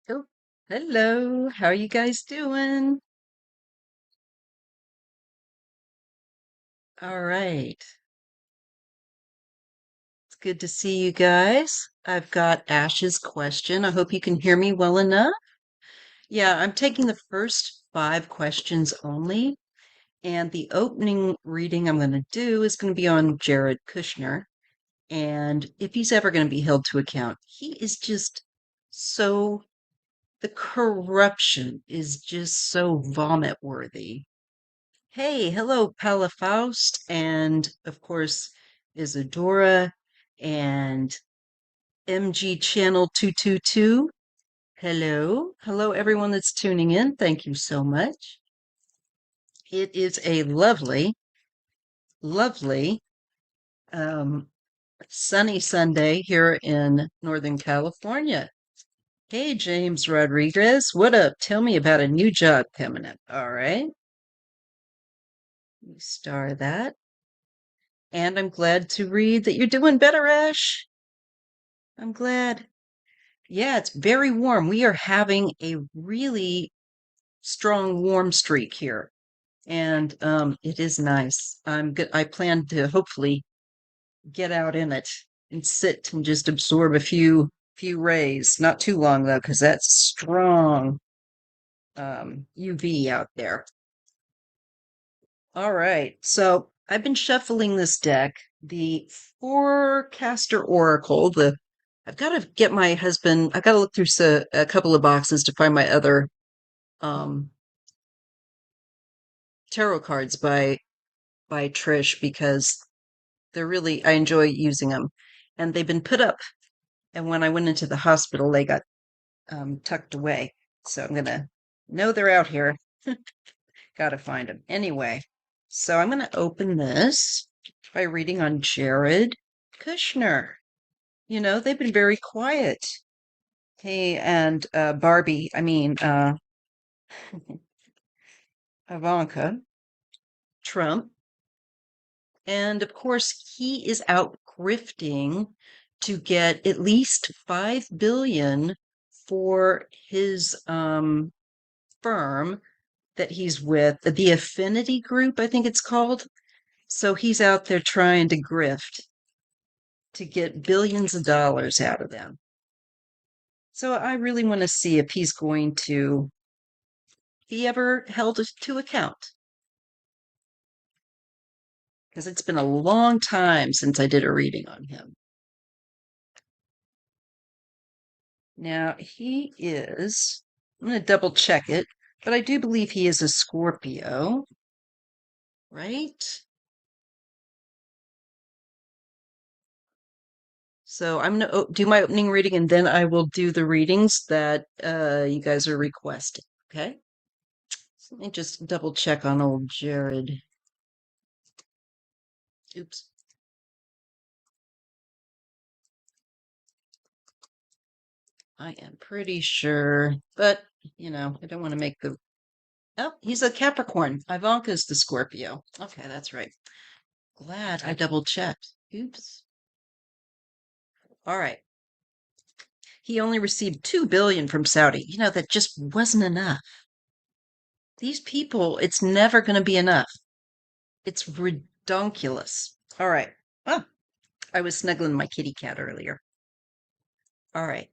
Oh, hello. How are you guys doing? All right. It's good to see you guys. I've got Ash's question. I hope you can hear me well enough. Yeah, I'm taking the first 5 questions only, and the opening reading I'm going to do is going to be on Jared Kushner. And if he's ever going to be held to account, he is just so, the corruption is just so vomit worthy. Hey, hello, Paula Faust, and of course, Isadora and MG Channel 222. Hello. Hello, everyone that's tuning in. Thank you so much. It is a lovely, lovely, um, sunny Sunday here in Northern California. Hey, James Rodriguez, what up? Tell me about a new job coming up. All right. You star that. And I'm glad to read that you're doing better, Ash. I'm glad. Yeah, it's very warm. We are having a really strong warm streak here, and it is nice. I'm good. I plan to hopefully get out in it and sit and just absorb a few rays. Not too long though, because that's strong UV out there. All right, so I've been shuffling this deck, the Forecaster Oracle. I've got to get my husband. I've got to look through a couple of boxes to find my other um, tarot cards by Trish because they're really I enjoy using them, and they've been put up. And when I went into the hospital, they got tucked away. So I'm gonna know they're out here. Got to find them anyway. So I'm gonna open this by reading on Jared Kushner. You know they've been very quiet. Hey, and Barbie. I mean Ivanka Trump. And of course, he is out grifting to get at least 5 billion for his firm that he's with, the Affinity Group, I think it's called. So he's out there trying to grift to get billions of dollars out of them. So I really want to see if he's going to be ever held to account. Because it's been a long time since I did a reading on him. Now, he is, I'm going to double check it, but I do believe he is a Scorpio, right? So I'm going to do my opening reading and then I will do the readings that you guys are requesting, okay? So let me just double check on old Jared. Oops. I am pretty sure, but, you know, I don't want to make the... Oh, he's a Capricorn. Ivanka's the Scorpio. Okay, that's right. Glad I double checked. Oops. All right. He only received 2 billion from Saudi. You know, that just wasn't enough. These people, it's never going to be enough. It's redonkulous. All right. Oh, I was snuggling my kitty cat earlier. All right.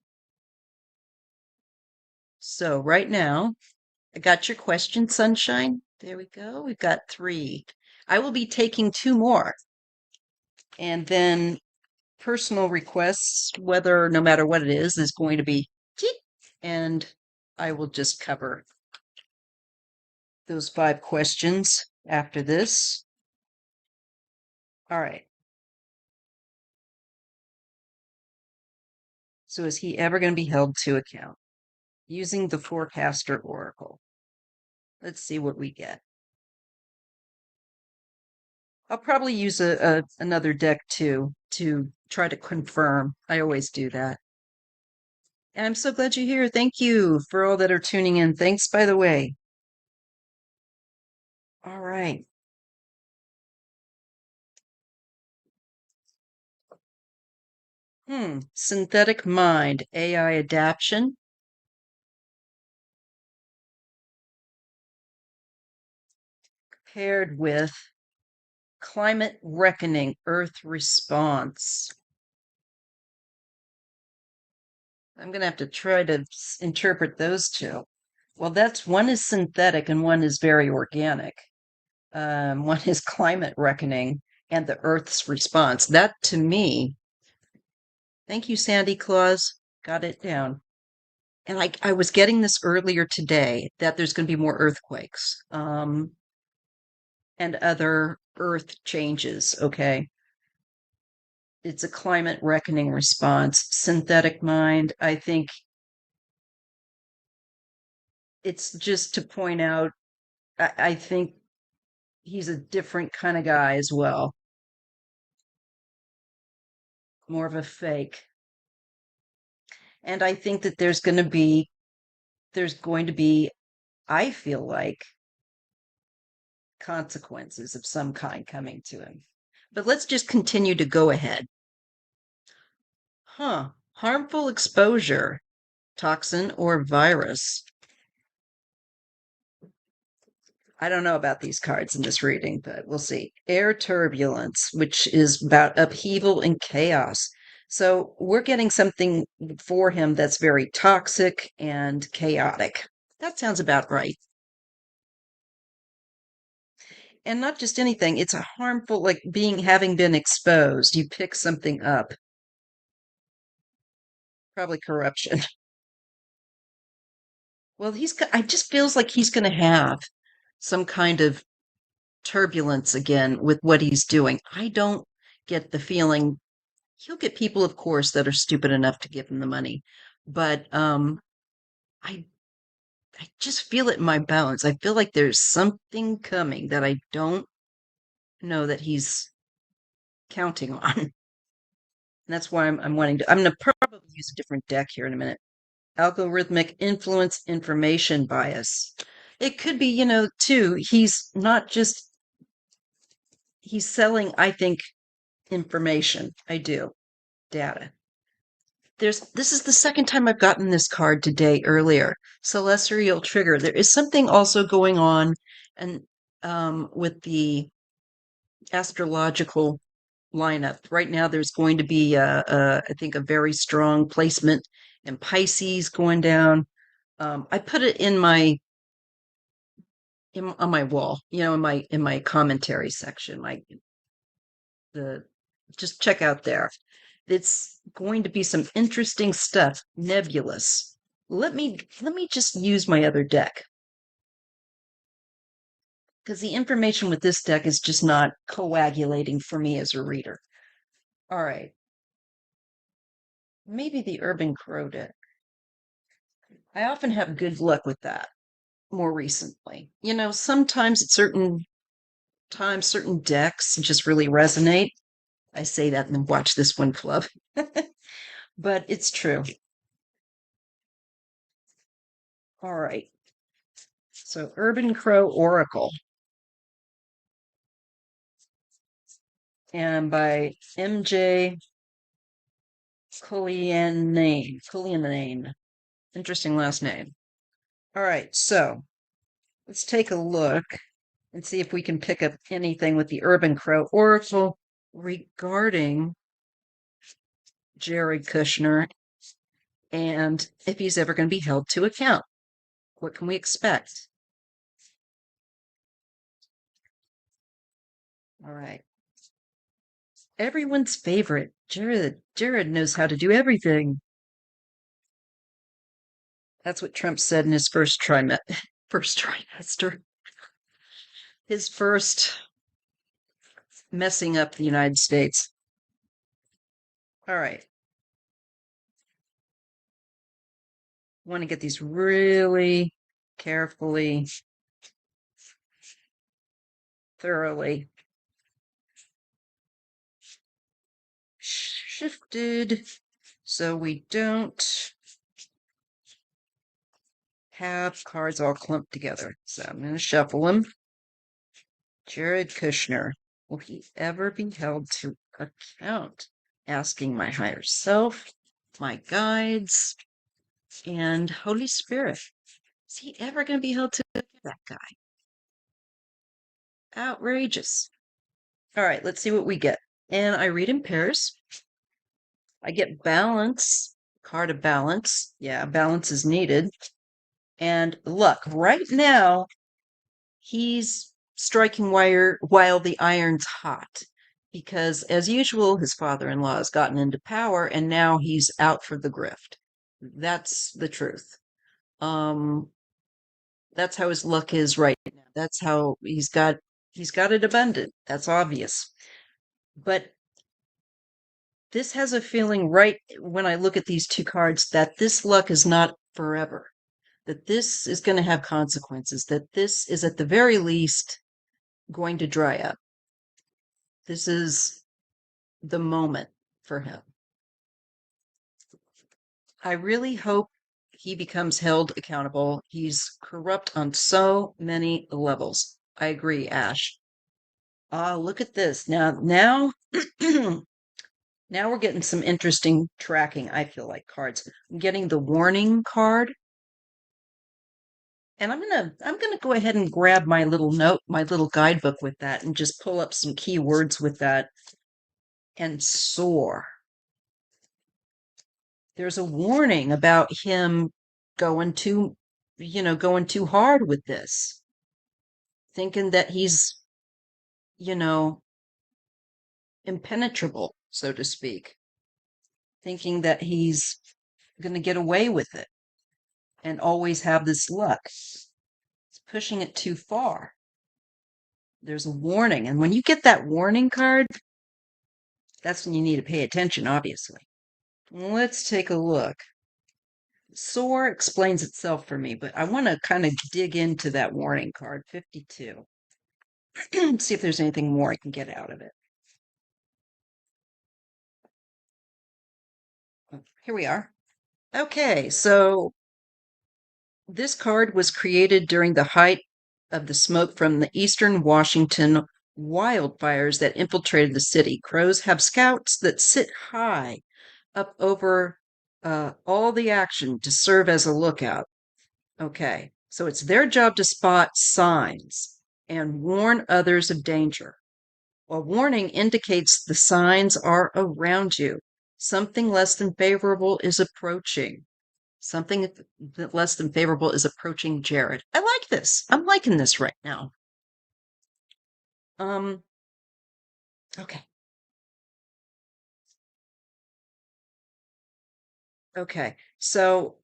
So right now, I got your question, Sunshine. There we go. We've got 3. I will be taking 2 more. And then personal requests, whether no matter what it is going to be, and I will just cover those 5 questions after this. All right. So is he ever going to be held to account? Using the Forecaster Oracle. Let's see what we get. I'll probably use another deck too to try to confirm. I always do that. And I'm so glad you're here. Thank you for all that are tuning in. Thanks, by the way. All right. Synthetic mind, AI adaptation, paired with climate reckoning, Earth response. I'm going to have to try to interpret those two. Well, that's one is synthetic and one is very organic. One is climate reckoning and the Earth's response. That to me, thank you, Sandy Claus, got it down. And I was getting this earlier today that there's going to be more earthquakes and other Earth changes. Okay. It's a climate reckoning response. Synthetic mind, I think it's just to point out, I think he's a different kind of guy as well, more of a fake. And I think that there's going to be, I feel like, consequences of some kind coming to him. But let's just continue to go ahead. Harmful exposure, toxin or virus. I don't know about these cards in this reading, but we'll see. Air turbulence, which is about upheaval and chaos. So we're getting something for him that's very toxic and chaotic. That sounds about right. And not just anything, it's a harmful, like having been exposed. You pick something up, probably corruption. Well, I just feels like he's going to have some kind of turbulence again with what he's doing. I don't get the feeling he'll get people, of course, that are stupid enough to give him the money. But I I just feel it in my bones. I feel like there's something coming that I don't know that he's counting on. And that's why I'm wanting to. I'm going to probably use a different deck here in a minute. Algorithmic influence information bias. It could be, too. He's not just he's selling, I think, information. I do. Data. This is the second time I've gotten this card today earlier. Celestial trigger. There is something also going on and with the astrological lineup. Right now there's going to be I think a very strong placement in Pisces going down. I put it on my wall, in my commentary section, the just check out there. It's going to be some interesting stuff. Nebulous. Let me just use my other deck because the information with this deck is just not coagulating for me as a reader. All right. Maybe the Urban Crow deck. I often have good luck with that more recently. Sometimes at certain times, certain decks just really resonate. I say that and then watch this one club. But it's true. All right. So Urban Crow Oracle. And by MJ Cullianane. Interesting last name. All right, so let's take a look and see if we can pick up anything with the Urban Crow Oracle regarding Jared Kushner and if he's ever going to be held to account. What can we expect? All right. Everyone's favorite. Jared knows how to do everything. That's what Trump said in his first trimester. His first messing up the United States. All right. Want to get these really carefully, thoroughly shifted so we don't have cards all clumped together. So I'm going to shuffle them. Jared Kushner. Will he ever be held to account? Asking my higher self, my guides, and Holy Spirit. Is he ever going to be held to that guy? Outrageous. All right, let's see what we get. And I read in pairs. I get balance, card of balance. Yeah, balance is needed. And luck. Right now, he's striking wire while the iron's hot. Because, as usual, his father in law has gotten into power and now he's out for the grift. That's the truth. Um, that's how his luck is right now. That's how he's got it abundant. That's obvious. But this has a feeling right when I look at these two cards that this luck is not forever, that this is going to have consequences, that this is at the very least going to dry up. This is the moment for him. I really hope he becomes held accountable. He's corrupt on so many levels. I agree, Ash. Ah, look at this. Now now we're getting some interesting tracking, I feel like, cards. I'm getting the warning card. And I'm gonna go ahead and grab my little note, my little guidebook with that, and just pull up some keywords with that and soar. There's a warning about him going too, going too hard with this, thinking that he's, you know, impenetrable, so to speak, thinking that he's going to get away with it and always have this luck. It's pushing it too far. There's a warning. And when you get that warning card, that's when you need to pay attention, obviously. Let's take a look. SOAR explains itself for me, but I want to kind of dig into that warning card, 52. See if there's anything more I can get out of it. Here we are. Okay, so this card was created during the height of the smoke from the eastern Washington wildfires that infiltrated the city. Crows have scouts that sit high up over all the action to serve as a lookout. Okay, so it's their job to spot signs and warn others of danger. A warning indicates the signs are around you. Something less than favorable is approaching. Something less than favorable is approaching Jared. I like this. I'm liking this right now. Okay. Okay. So,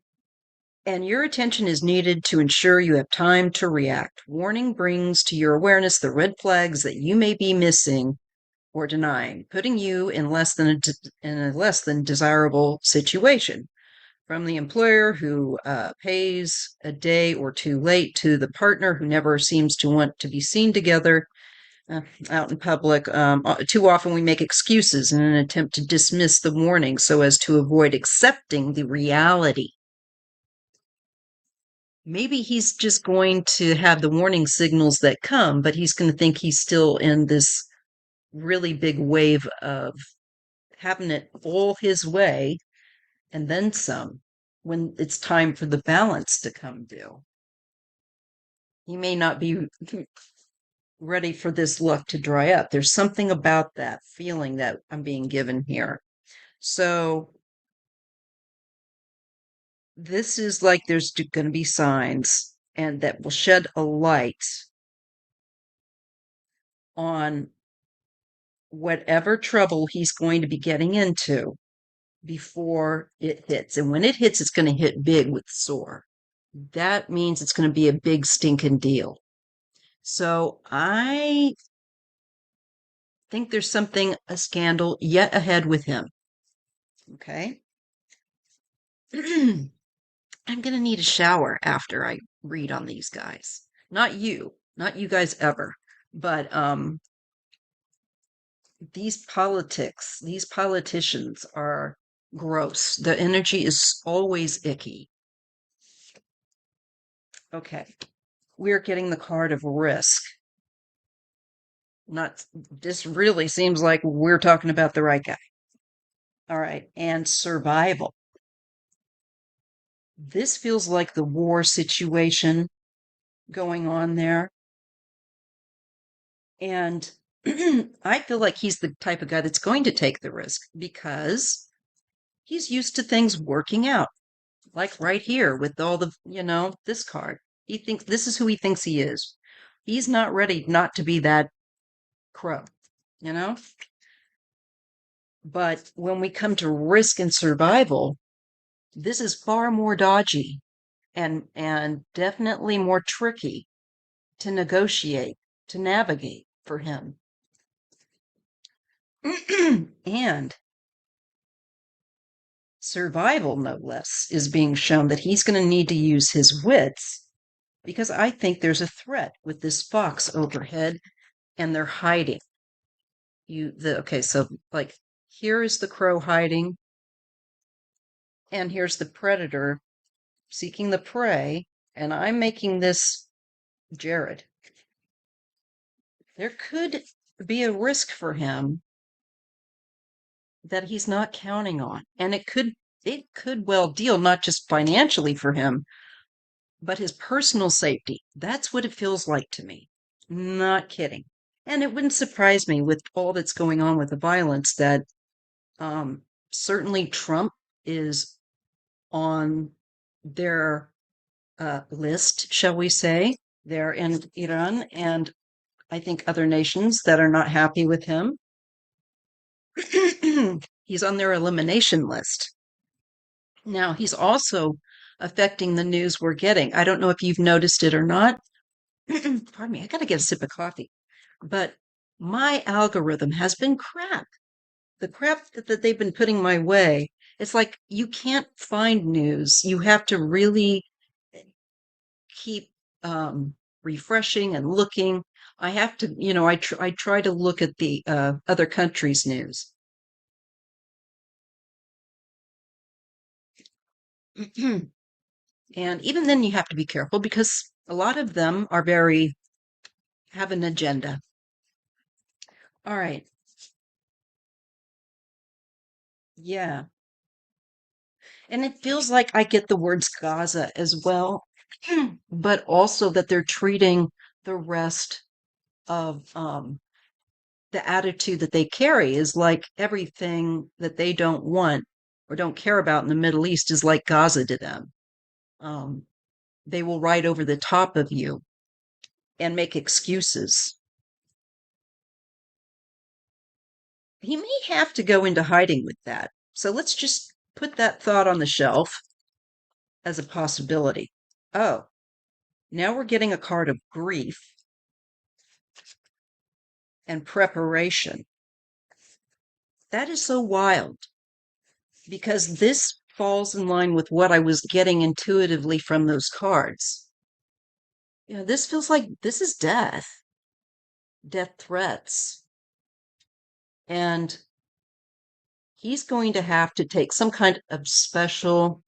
and your attention is needed to ensure you have time to react. Warning brings to your awareness the red flags that you may be missing or denying, putting you in a less than desirable situation. From the employer who pays a day or two late to the partner who never seems to want to be seen together out in public. Too often we make excuses in an attempt to dismiss the warning so as to avoid accepting the reality. Maybe he's just going to have the warning signals that come, but he's going to think he's still in this really big wave of having it all his way and then some when it's time for the balance to come due. He may not be ready for this luck to dry up. There's something about that feeling that I'm being given here. So this is like there's going to be signs and that will shed a light on whatever trouble he's going to be getting into before it hits. And when it hits, it's going to hit big with SOAR. That means it's going to be a big stinking deal. So I think there's a scandal yet ahead with him. Okay. I'm going to need a shower after I read on these guys. Not you guys ever, but these politicians are gross. The energy is always icky. Okay. We're getting the card of risk. Not, this really seems like we're talking about the right guy. All right. And survival. This feels like the war situation going on there. And I feel like he's the type of guy that's going to take the risk because he's used to things working out, like right here with all the, this card. He thinks this is who he thinks he is. He's not ready not to be that crow, you know? But when we come to risk and survival, this is far more dodgy and definitely more tricky to negotiate, to navigate for him. And survival, no less, is being shown that he's going to need to use his wits because I think there's a threat with this fox overhead and they're hiding. Okay, so like here is the crow hiding, and here's the predator seeking the prey, and I'm making this Jared. There could be a risk for him that he's not counting on, and it could well deal not just financially for him, but his personal safety. That's what it feels like to me. Not kidding. And it wouldn't surprise me with all that's going on with the violence that certainly Trump is on their list, shall we say. They're in Iran and I think other nations that are not happy with him. He's on their elimination list. Now, he's also affecting the news we're getting. I don't know if you've noticed it or not. Pardon me, I got to get a sip of coffee. But my algorithm has been crap. The crap that they've been putting my way. It's like you can't find news. You have to really keep refreshing and looking. I have to, I try to look at the other countries' news. And even then, you have to be careful because a lot of them are have an agenda. All right. Yeah. And it feels like I get the words Gaza as well, but also that they're treating the rest of the attitude that they carry is like everything that they don't want or don't care about in the Middle East is like Gaza to them. Um, they will ride over the top of you and make excuses. He may have to go into hiding with that. So let's just put that thought on the shelf as a possibility. Oh, now we're getting a card of grief and preparation. That is so wild because this falls in line with what I was getting intuitively from those cards. This feels like this is death threats. And he's going to have to take some kind of special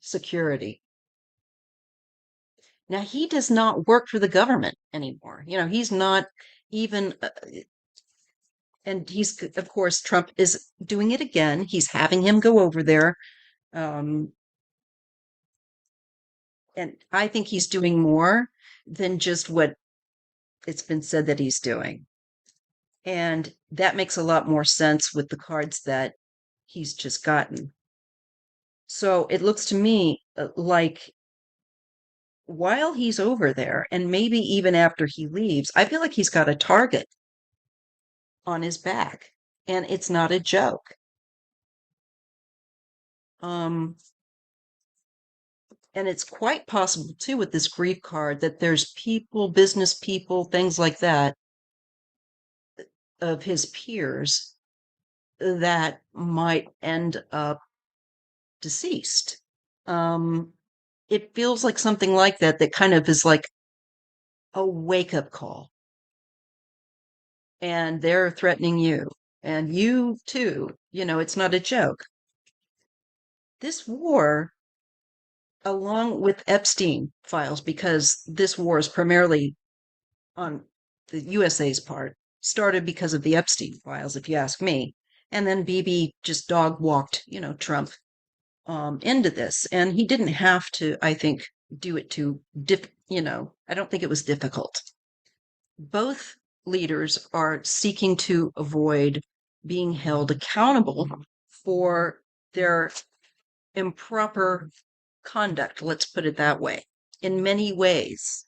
security. Now, he does not work for the government anymore. He's not even, and he's, of course, Trump is doing it again. He's having him go over there. Um, and I think he's doing more than just what it's been said that he's doing. And that makes a lot more sense with the cards that he's just gotten. So it looks to me like while he's over there, and maybe even after he leaves, I feel like he's got a target on his back, and it's not a joke. Um, and it's quite possible too with this grief card that there's people, business people, things like that, of his peers that might end up deceased. It feels like something like that kind of is like a wake up call. And they're threatening you, and you too. It's not a joke. This war, along with Epstein files, because this war is primarily on the USA's part, started because of the Epstein files, if you ask me. And then Bibi just dog walked, Trump into this. And he didn't have to, I think, do it I don't think it was difficult. Both leaders are seeking to avoid being held accountable for their improper conduct, let's put it that way, in many ways.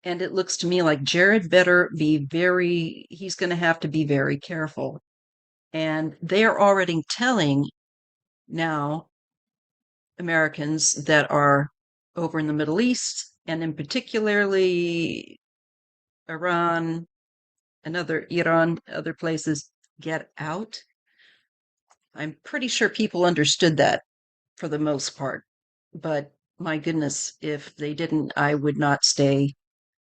And it looks to me like Jared better he's going to have to be very careful. And they're already telling now Americans that are over in the Middle East, and in particularly Iran and other places, get out. I'm pretty sure people understood that for the most part. But my goodness, if they didn't, I would not stay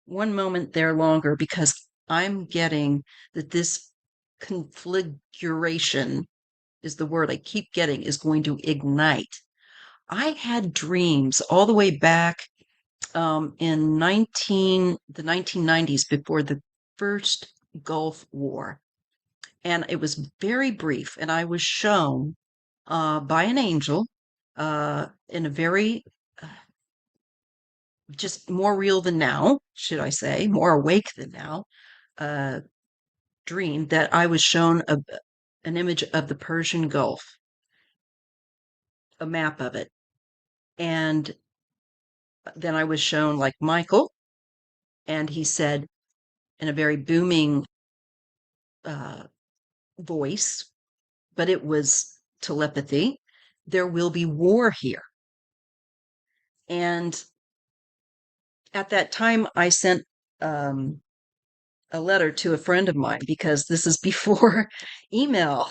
one moment there longer, because I'm getting that this configuration is the word I keep getting, is going to ignite. I had dreams all the way back in the 1990s, before the first Gulf War, and it was very brief, and I was shown by an angel in a very just more real than now, should I say, more awake than now, uh, dream, that I was shown an image of the Persian Gulf, a map of it. And then I was shown like Michael, and he said in a very booming uh, voice, but it was telepathy, there will be war here. And at that time, I sent a letter to a friend of mine, because this is before email.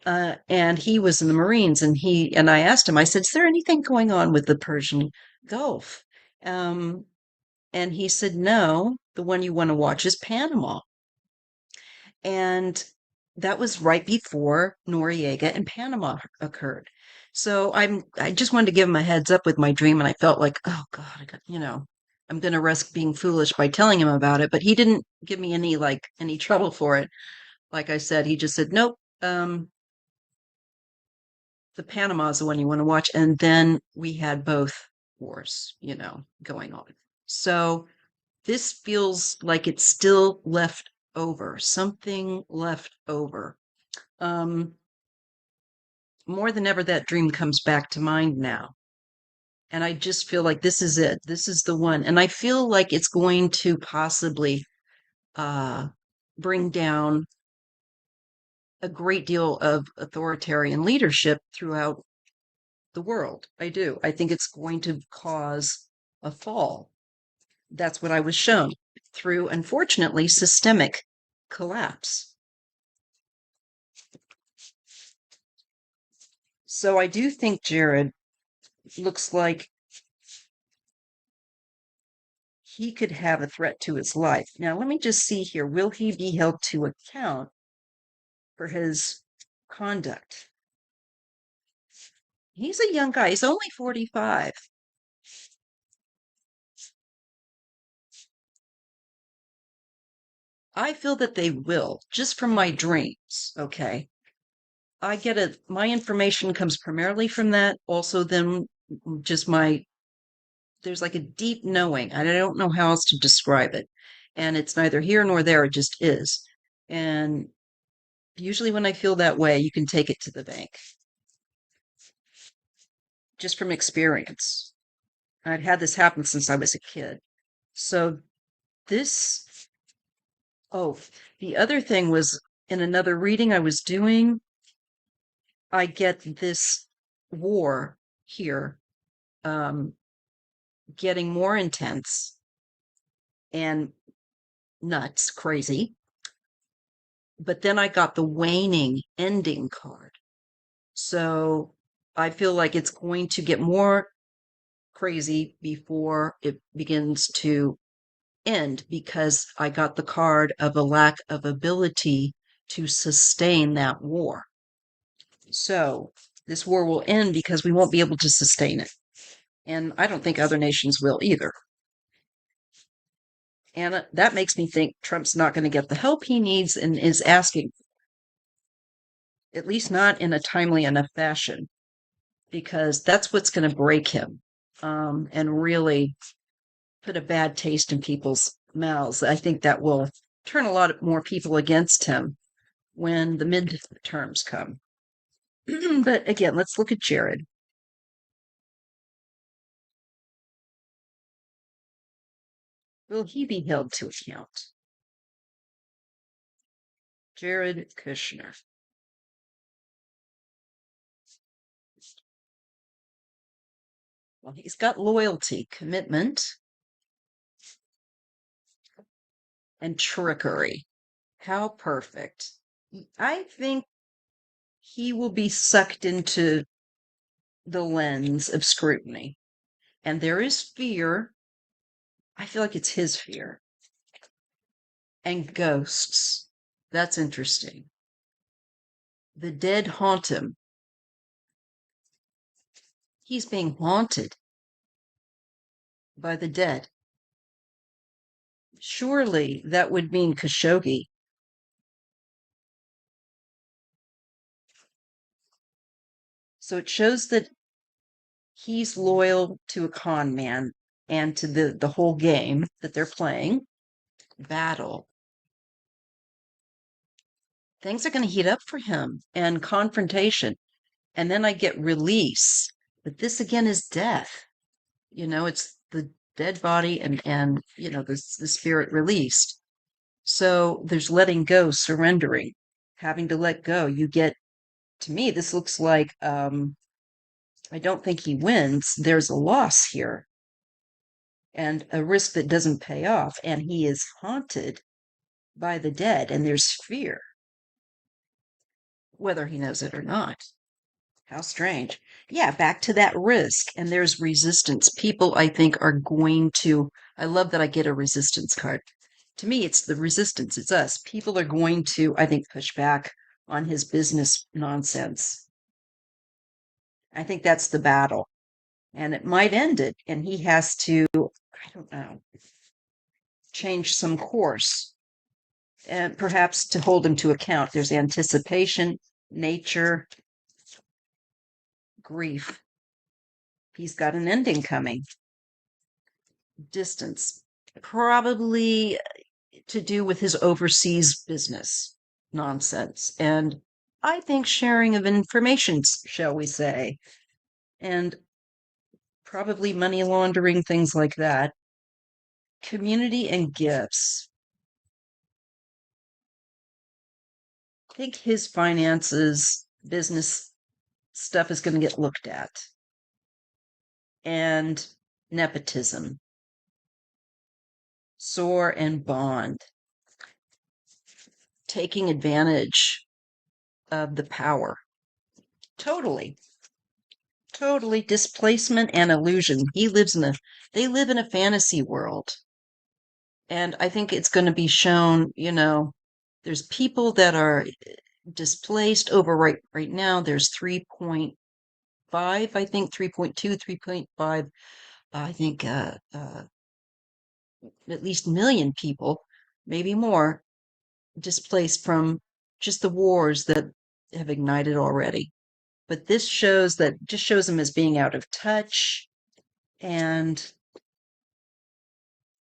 And he was in the Marines, and I asked him, I said, is there anything going on with the Persian Gulf? Um, and he said, no, the one you want to watch is Panama. And that was right before Noriega and Panama occurred. So I just wanted to give him a heads up with my dream, and I felt like, oh God, I'm going to risk being foolish by telling him about it. But he didn't give me any trouble for it. Like I said, he just said, nope, the Panama is the one you want to watch. And then we had both wars, going on. So this feels like it's still left over, something left over. More than ever, that dream comes back to mind now. And I just feel like this is it. This is the one. And I feel like it's going to possibly bring down a great deal of authoritarian leadership throughout the world. I do. I think it's going to cause a fall. That's what I was shown through, unfortunately, systemic collapse. So I do think Jared looks like he could have a threat to his life. Now, let me just see here. Will he be held to account for his conduct? He's a young guy. He's only 45. I feel that they will, just from my dreams, okay? My information comes primarily from that. Also, then just there's like a deep knowing. I don't know how else to describe it. And it's neither here nor there, it just is. And usually when I feel that way, you can take it to the bank, just from experience. I've had this happen since I was a kid. So this, oh, the other thing was, in another reading I was doing, I get this war here getting more intense and nuts, crazy. But then I got the waning ending card. So I feel like it's going to get more crazy before it begins to end, because I got the card of a lack of ability to sustain that war. So this war will end because we won't be able to sustain it. And I don't think other nations will either. And that makes me think Trump's not going to get the help he needs and is asking, at least not in a timely enough fashion, because that's what's going to break him and really put a bad taste in people's mouths. I think that will turn a lot more people against him when the midterms come. But again, let's look at Jared. Will he be held to account? Jared Kushner. Well, he's got loyalty, commitment, and trickery. How perfect. I think he will be sucked into the lens of scrutiny. And there is fear. I feel like it's his fear. And ghosts. That's interesting. The dead haunt him. He's being haunted by the dead. Surely that would mean Khashoggi. So it shows that he's loyal to a con man and to the whole game that they're playing. Battle. Things are going to heat up for him and confrontation. And then I get release. But this again is death. It's the dead body and the spirit released. So there's letting go, surrendering, having to let go. You get, to me, this looks like I don't think he wins. There's a loss here and a risk that doesn't pay off. And he is haunted by the dead, and there's fear, whether he knows it or not. How strange. Yeah, back to that risk. And there's resistance. People, I think, are going to. I love that I get a resistance card. To me, it's the resistance. It's us. People are going to, I think, push back on his business nonsense. I think that's the battle. And it might end it. And he has to, I don't know, change some course. And perhaps to hold him to account. There's anticipation, nature, grief. He's got an ending coming. Distance. Probably to do with his overseas business nonsense. And I think sharing of information, shall we say, and probably money laundering, things like that. Community and gifts. I think his finances, business stuff is going to get looked at. And nepotism. Soar and bond. Taking advantage of the power. Totally. Totally displacement and illusion. They live in a fantasy world. And I think it's going to be shown, there's people that are displaced over right now. There's 3.5, I think 3.2, 3.5, I think at least million people, maybe more, displaced from just the wars that have ignited already. But this just shows him as being out of touch and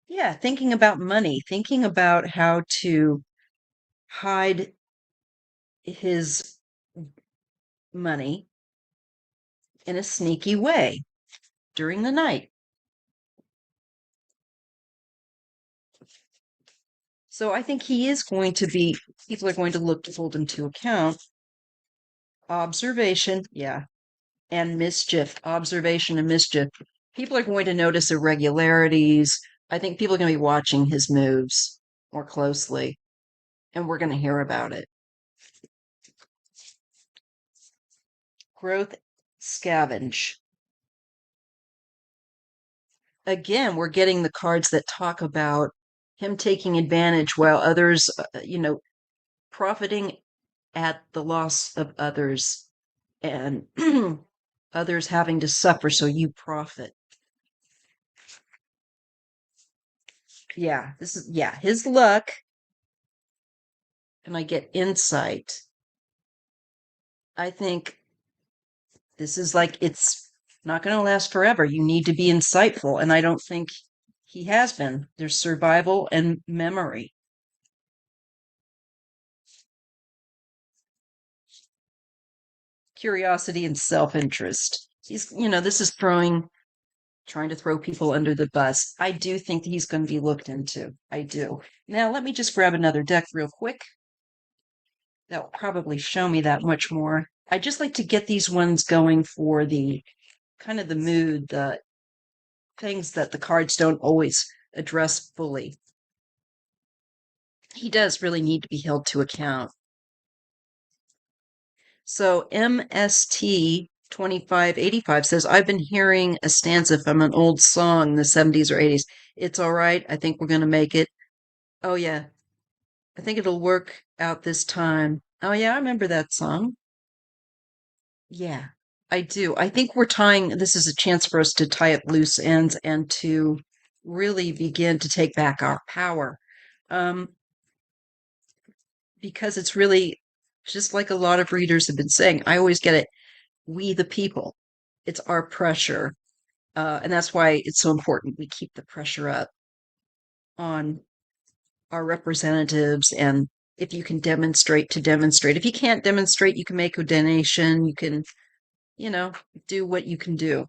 yeah, thinking about money, thinking about how to hide his money in a sneaky way during the night. So I think people are going to look to hold him to account. Observation, yeah, and mischief, observation and mischief. People are going to notice irregularities. I think people are going to be watching his moves more closely, and we're going to hear about it. Growth scavenge. Again, we're getting the cards that talk about him taking advantage while others, profiting at the loss of others and others having to suffer so you profit. Yeah, this is, yeah, his luck. And I get insight. I think this is like, it's not going to last forever. You need to be insightful. And I don't think he has been. There's survival and memory. Curiosity and self-interest. This is trying to throw people under the bus. I do think that he's going to be looked into. I do. Now, let me just grab another deck real quick. That'll probably show me that much more. I just like to get these ones going for the kind of the mood, the things that the cards don't always address fully. He does really need to be held to account. So MST 2585 says, I've been hearing a stanza from an old song in the 70s or 80s. It's all right. I think we're going to make it. Oh, yeah. I think it'll work out this time. Oh, yeah. I remember that song. Yeah, I do. I think this is a chance for us to tie up loose ends and to really begin to take back our power. Um, because it's really just like a lot of readers have been saying, I always get it. We, the people, it's our pressure. And that's why it's so important we keep the pressure up on our representatives. And if you can demonstrate, to demonstrate. If you can't demonstrate, you can make a donation. You can, you know, do what you can do.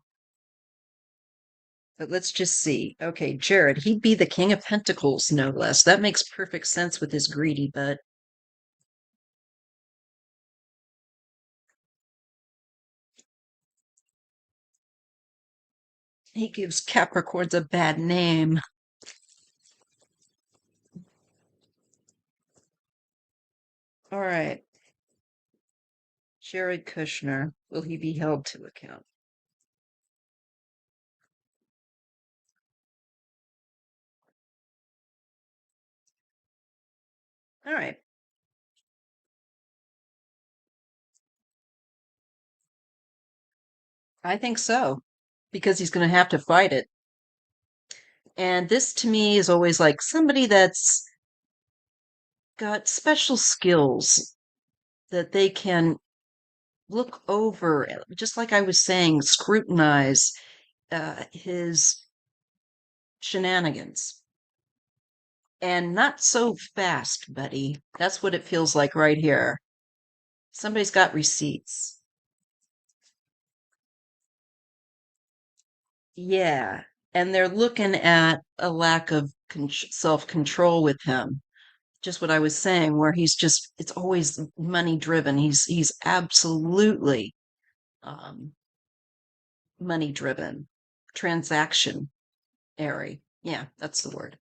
But let's just see. Okay, Jared, he'd be the King of Pentacles, no less. That makes perfect sense with his greedy butt. He gives Capricorns a bad name. All right. Jared Kushner, will he be held to account? All right. I think so, because he's going to have to fight it. And this to me is always like somebody that's got special skills that they can look over, just like I was saying, scrutinize his shenanigans. And not so fast, buddy. That's what it feels like right here. Somebody's got receipts. Yeah. And they're looking at a lack of self control with him. Just what I was saying, where it's always money driven. He's absolutely um, money driven, transaction airy. Yeah, that's the word.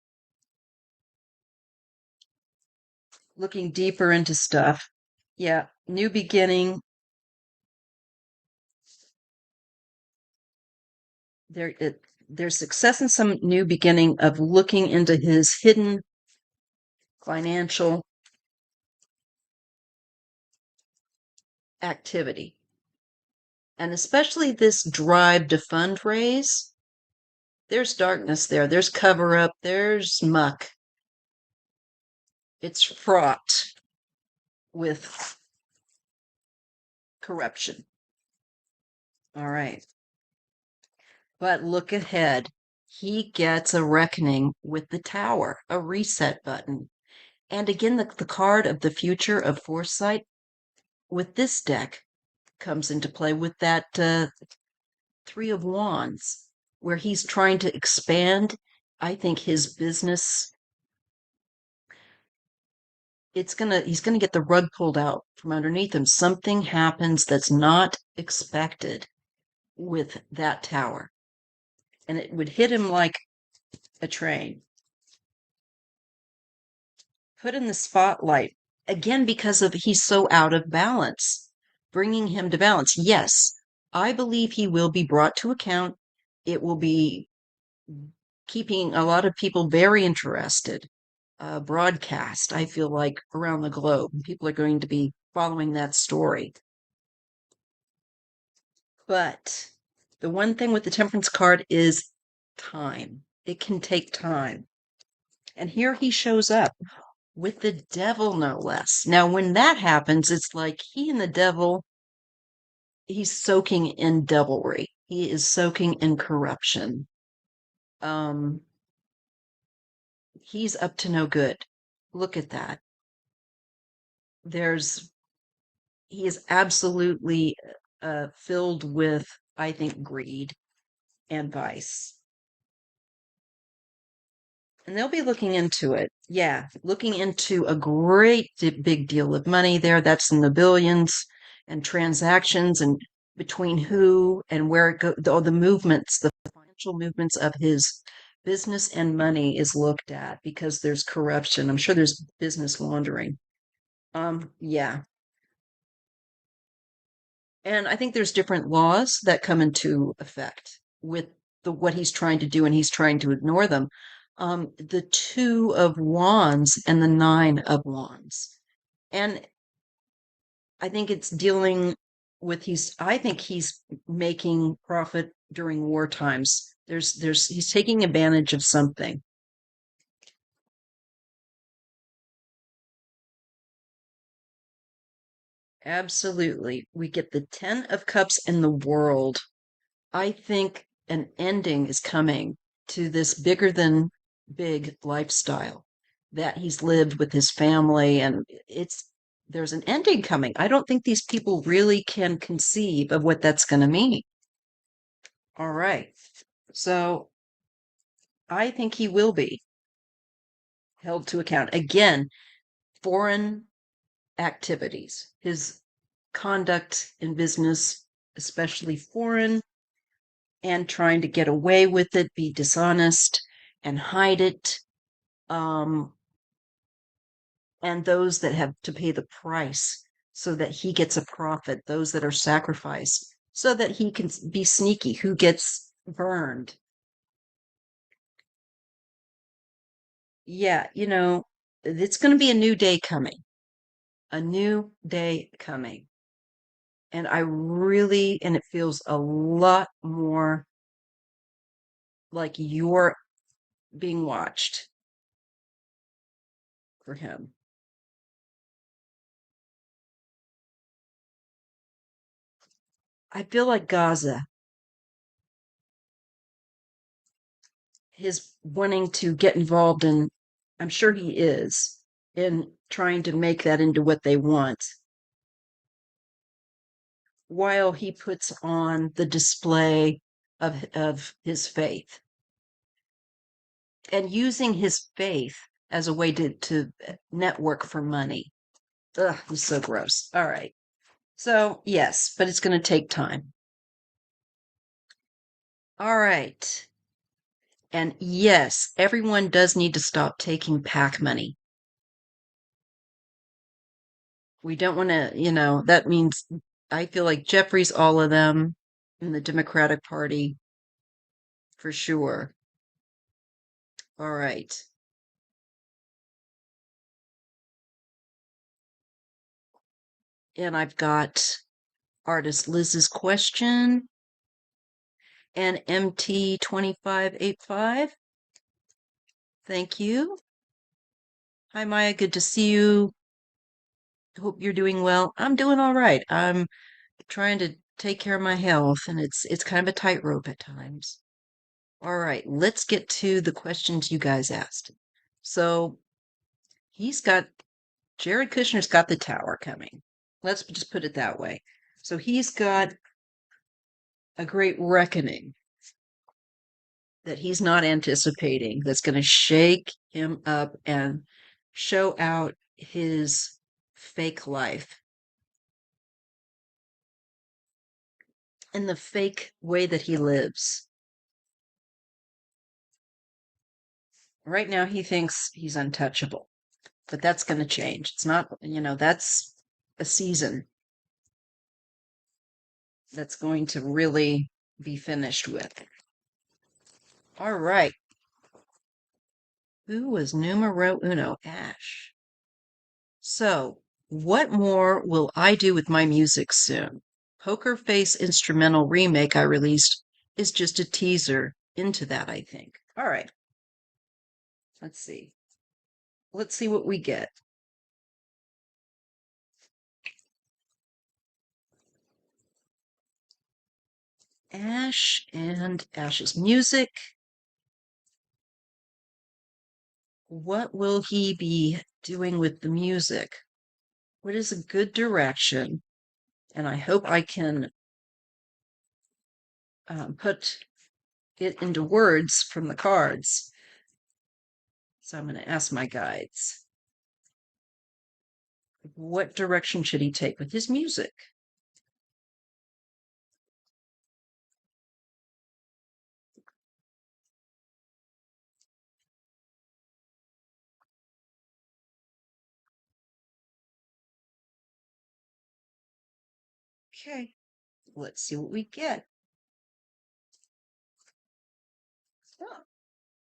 Looking deeper into stuff. Yeah, new beginning. There's success in some new beginning of looking into his hidden financial activity. And especially this drive to fundraise, there's darkness there. There's cover up. There's muck. It's fraught with corruption. All right. But look ahead. He gets a reckoning with the tower, a reset button. And again, the card of the future of foresight with this deck comes into play with that Three of Wands, where he's trying to expand, I think, his business. He's gonna get the rug pulled out from underneath him. Something happens that's not expected with that tower. And it would hit him like a train. Put in the spotlight again because of he's so out of balance, bringing him to balance. Yes, I believe he will be brought to account. It will be keeping a lot of people very interested. Broadcast, I feel like, around the globe. People are going to be following that story. But the one thing with the Temperance card is time. It can take time. And here he shows up with the devil, no less. Now, when that happens, it's like he and the devil, he's soaking in devilry. He is soaking in corruption. Um, he's up to no good. Look at that. There's he is absolutely filled with, I think, greed and vice. And they'll be looking into it. Yeah, looking into a great big deal of money there. That's in the billions and transactions and between who and where it goes. All the movements, the financial movements of his business and money is looked at because there's corruption. I'm sure there's business laundering. Yeah. And I think there's different laws that come into effect with what he's trying to do, and he's trying to ignore them. The Two of Wands and the Nine of Wands. And I think it's dealing with I think he's making profit during war times. He's taking advantage of something. Absolutely. We get the Ten of Cups in the World. I think an ending is coming to this bigger than big lifestyle that he's lived with his family, and there's an ending coming. I don't think these people really can conceive of what that's going to mean. All right. So I think he will be held to account. Again, foreign activities, his conduct in business, especially foreign, and trying to get away with it, be dishonest and hide it. Um, and those that have to pay the price so that he gets a profit, those that are sacrificed so that he can be sneaky, who gets burned. Yeah, it's going to be a new day coming, a new day coming. And and it feels a lot more like you're being watched for him. I feel like Gaza, his wanting to get involved in, I'm sure he is, in trying to make that into what they want, while he puts on the display of his faith and using his faith as a way to network for money. Ugh, it's so gross. All right. So, yes, but it's going to take time. All right. And yes, everyone does need to stop taking PAC money. We don't want to, that means I feel like Jeffrey's all of them in the Democratic Party for sure. All right. And I've got artist Liz's question and MT2585. Thank you. Hi, Maya. Good to see you. Hope you're doing well. I'm doing all right. I'm trying to take care of my health, and it's kind of a tightrope at times. All right, let's get to the questions you guys asked. So he's got Jared Kushner's got the tower coming. Let's just put it that way. So he's got a great reckoning that he's not anticipating that's going to shake him up and show out his fake life and the fake way that he lives. Right now, he thinks he's untouchable, but that's going to change. It's not, that's a season that's going to really be finished with. All right. Who was numero uno? Ash. So, what more will I do with my music soon? Poker Face instrumental remake I released is just a teaser into that, I think. All right. Let's see. Let's see what we get. Ash and Ash's music. What will he be doing with the music? What is a good direction? And I hope I can put it into words from the cards. So I'm going to ask my guides. What direction should he take with his music? Okay, let's see what we get. Oh,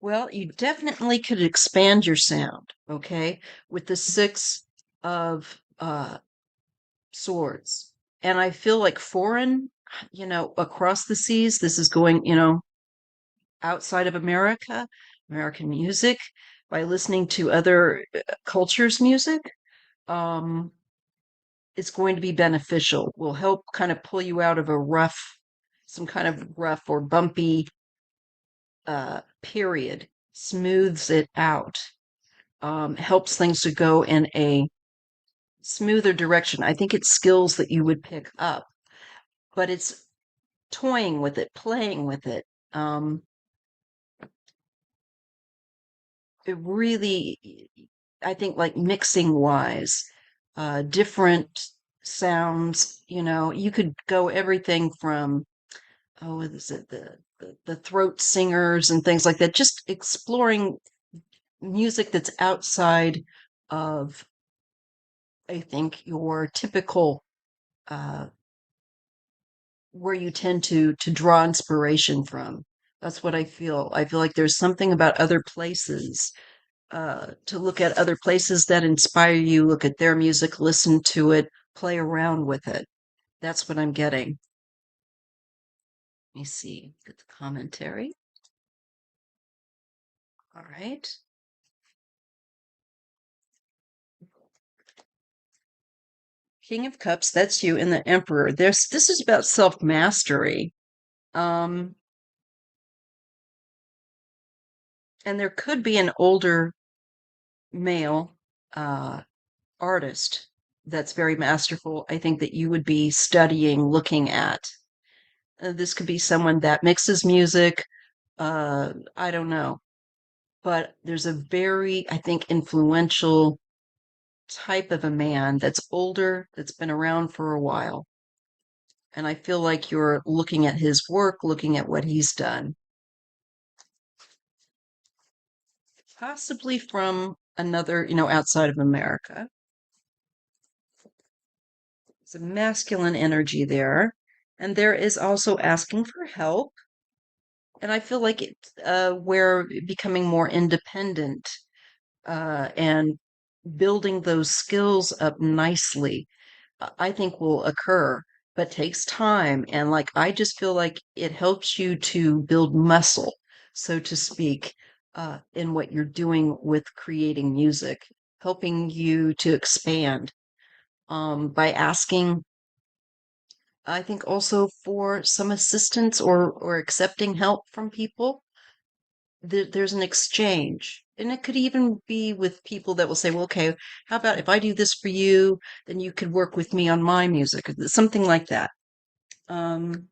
well, you definitely could expand your sound, okay, with the six of swords. And I feel like foreign, across the seas, this is going, outside of America, American music, by listening to other cultures' music, um, it's going to be beneficial. Will help kind of pull you out of some kind of rough or bumpy period, smooths it out, helps things to go in a smoother direction. I think it's skills that you would pick up, but it's toying with it, playing with it. It really, I think, like mixing wise, different sounds, you could go everything from, oh, what is it, the throat singers and things like that, just exploring music that's outside of, I think, your typical where you tend to draw inspiration from. That's what I feel. I feel like there's something about other places, to look at other places that inspire you, look at their music, listen to it, play around with it. That's what I'm getting. Let me see, get the commentary. All right. King of Cups, that's you, and the Emperor. This is about self-mastery. Um, and there could be an older male artist that's very masterful. I think that you would be studying, looking at. This could be someone that mixes music. I don't know, but there's a very, I think, influential type of a man that's older, that's been around for a while. And I feel like you're looking at his work, looking at what he's done, possibly from another, outside of America. It's a masculine energy there. And there is also asking for help. And I feel like we're becoming more independent, and building those skills up nicely, I think will occur, but takes time. And like, I just feel like it helps you to build muscle, so to speak, in what you're doing with creating music, helping you to expand, by asking, I think, also for some assistance, or accepting help from people. There's an exchange. And it could even be with people that will say, well, okay, how about if I do this for you, then you could work with me on my music, or something like that. Um,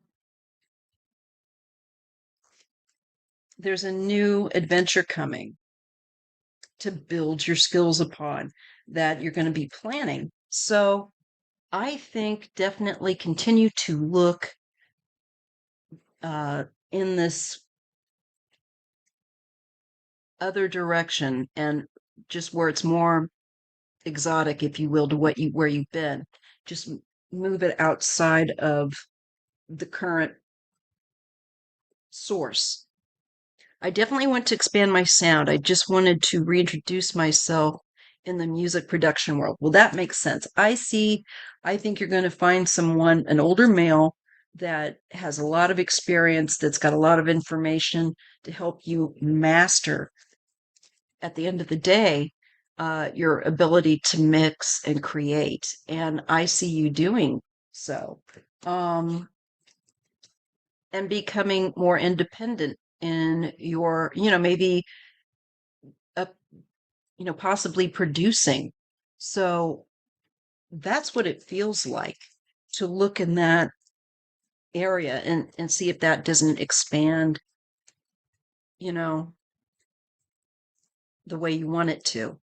there's a new adventure coming to build your skills upon that you're going to be planning. So I think definitely continue to look in this other direction, and just where it's more exotic, if you will, to where you've been. Just move it outside of the current source. I definitely want to expand my sound. I just wanted to reintroduce myself in the music production world. Well, that makes sense. I think you're going to find someone, an older male, that has a lot of experience, that's got a lot of information to help you master, at the end of the day, your ability to mix and create, and I see you doing so. And becoming more independent in your, maybe uh, possibly producing. So that's what it feels like to look in that area and see if that doesn't expand, you know, the way you want it to.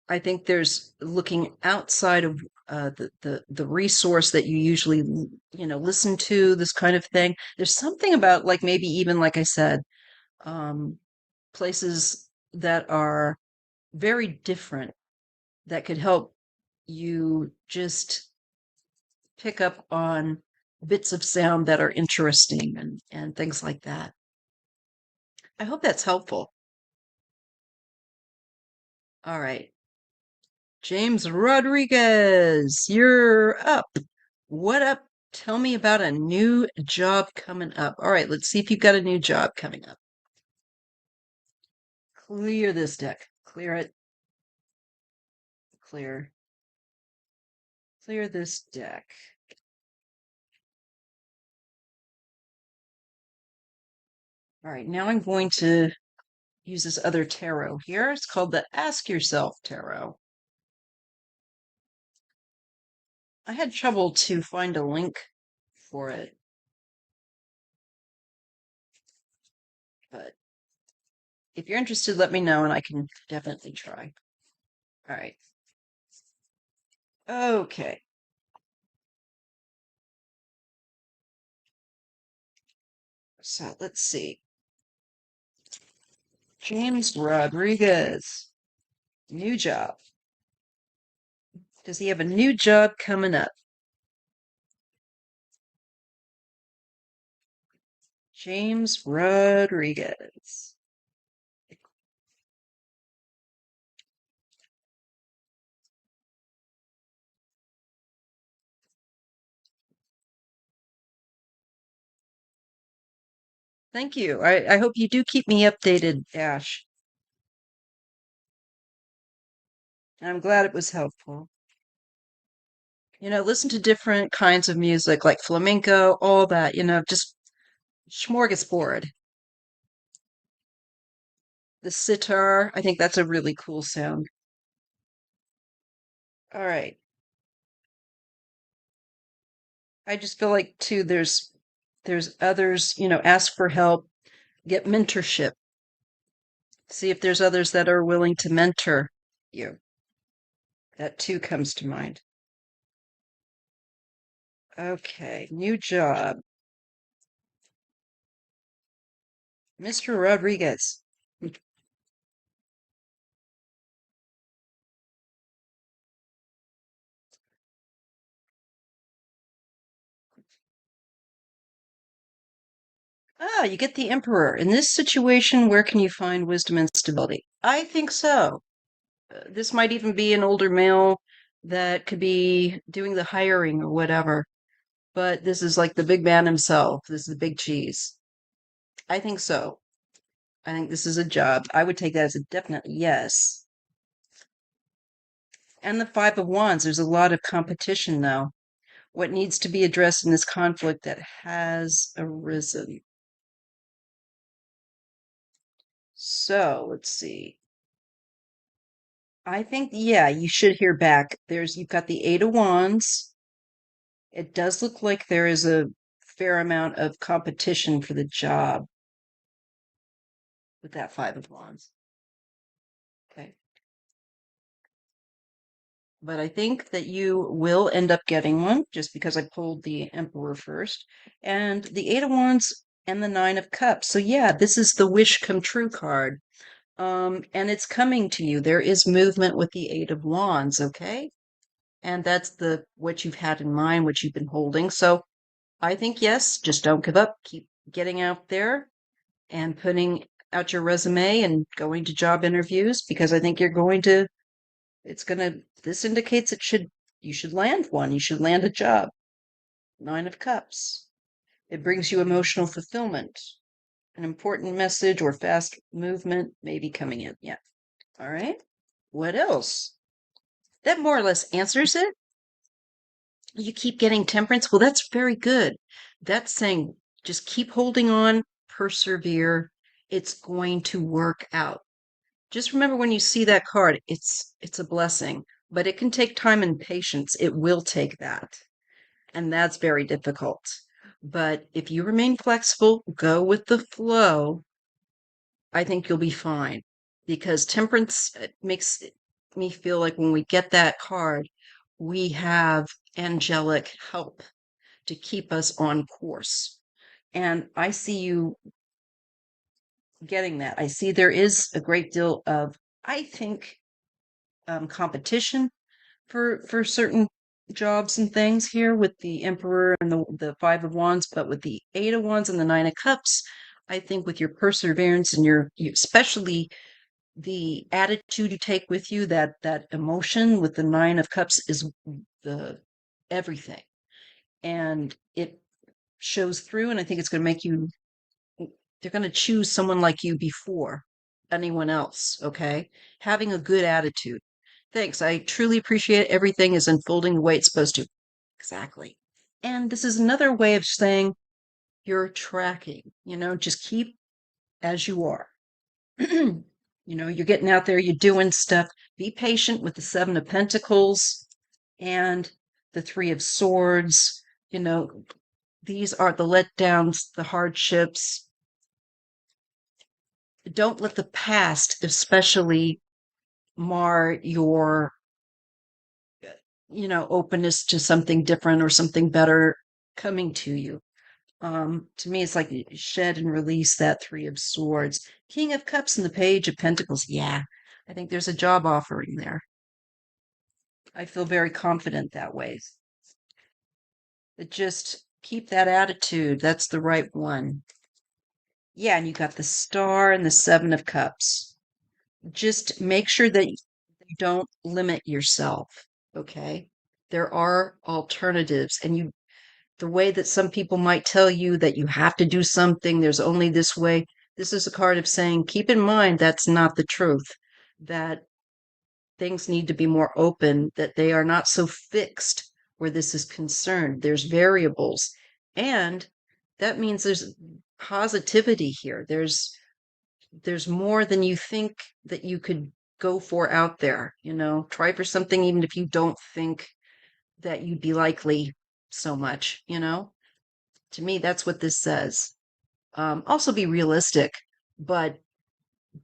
I think there's looking outside of the resource that you usually listen to, this kind of thing. There's something about, like, maybe even, like I said, um, places that are very different that could help you just pick up on bits of sound that are interesting and things like that. I hope that's helpful. All right. James Rodriguez, you're up. What up? Tell me about a new job coming up. All right, let's see if you've got a new job coming up. Clear this deck. Clear it. Clear. Clear this deck. All right, now I'm going to use this other tarot here. It's called the Ask Yourself Tarot. I had trouble to find a link for it, but if you're interested, let me know and I can definitely try. All right. Okay. So let's see. James Rodriguez, new job. Does he have a new job coming up? James Rodriguez. Thank you. I hope you do keep me updated, Ash. I'm glad it was helpful. Listen to different kinds of music like flamenco, all that, just smorgasbord. The sitar, I think that's a really cool sound. All right. I just feel like too there's others, ask for help, get mentorship. See if there's others that are willing to mentor you. That too comes to mind. Okay, new job. Mr. Rodriguez. Ah, you get the Emperor. In this situation, where can you find wisdom and stability? I think so. This might even be an older male that could be doing the hiring or whatever. But this is like the big man himself. This is the big cheese. I think so. I think this is a job. I would take that as a definite yes. And the Five of Wands, there's a lot of competition now. What needs to be addressed in this conflict that has arisen? So let's see. I think, yeah, you should hear back. You've got the Eight of Wands. It does look like there is a fair amount of competition for the job with that Five of Wands. Okay. But I think that you will end up getting one just because I pulled the Emperor first. And the Eight of Wands and the Nine of Cups. So yeah, this is the wish come true card. And it's coming to you. There is movement with the Eight of Wands, okay? And that's what you've had in mind, what you've been holding. So I think yes, just don't give up. Keep getting out there and putting out your resume and going to job interviews because I think this indicates you should land one. You should land a job. Nine of Cups. It brings you emotional fulfillment. An important message or fast movement may be coming in. Yeah. All right. What else? That more or less answers it. You keep getting temperance. Well, that's very good. That's saying just keep holding on, persevere. It's going to work out. Just remember when you see that card, it's a blessing, but it can take time and patience. It will take that. And that's very difficult. But if you remain flexible, go with the flow, I think you'll be fine. Because temperance makes me feel like when we get that card, we have angelic help to keep us on course. And I see you getting that. I see there is a great deal of, I think, competition for certain jobs and things here with the Emperor and the Five of Wands, but with the Eight of Wands and the Nine of Cups, I think with your perseverance and especially the attitude you take with you, that emotion with the Nine of Cups is the everything, and it shows through. And I think it's going to make you. They're going to choose someone like you before anyone else. Okay, having a good attitude. Thanks. I truly appreciate it. Everything is unfolding the way it's supposed to. Exactly. And this is another way of saying you're tracking, just keep as you are. You're getting out there, you're doing stuff. Be patient with the Seven of Pentacles and the Three of Swords. These are the letdowns, the hardships. Don't let the past, especially, mar your openness to something different or something better coming to you. To me, it's like you shed and release that Three of Swords. King of Cups and the Page of Pentacles. Yeah, I think there's a job offering there. I feel very confident that way. But just keep that attitude. That's the right one. Yeah, and you got the Star and the Seven of Cups. Just make sure that you don't limit yourself, okay? There are alternatives, and the way that some people might tell you that you have to do something, there's only this way. This is a card of saying, keep in mind that's not the truth, that things need to be more open, that they are not so fixed where this is concerned. There's variables. And that means there's positivity here. There's more than you think that you could go for out there. Try for something even if you don't think that you'd be likely so much. To me, that's what this says. Also be realistic, but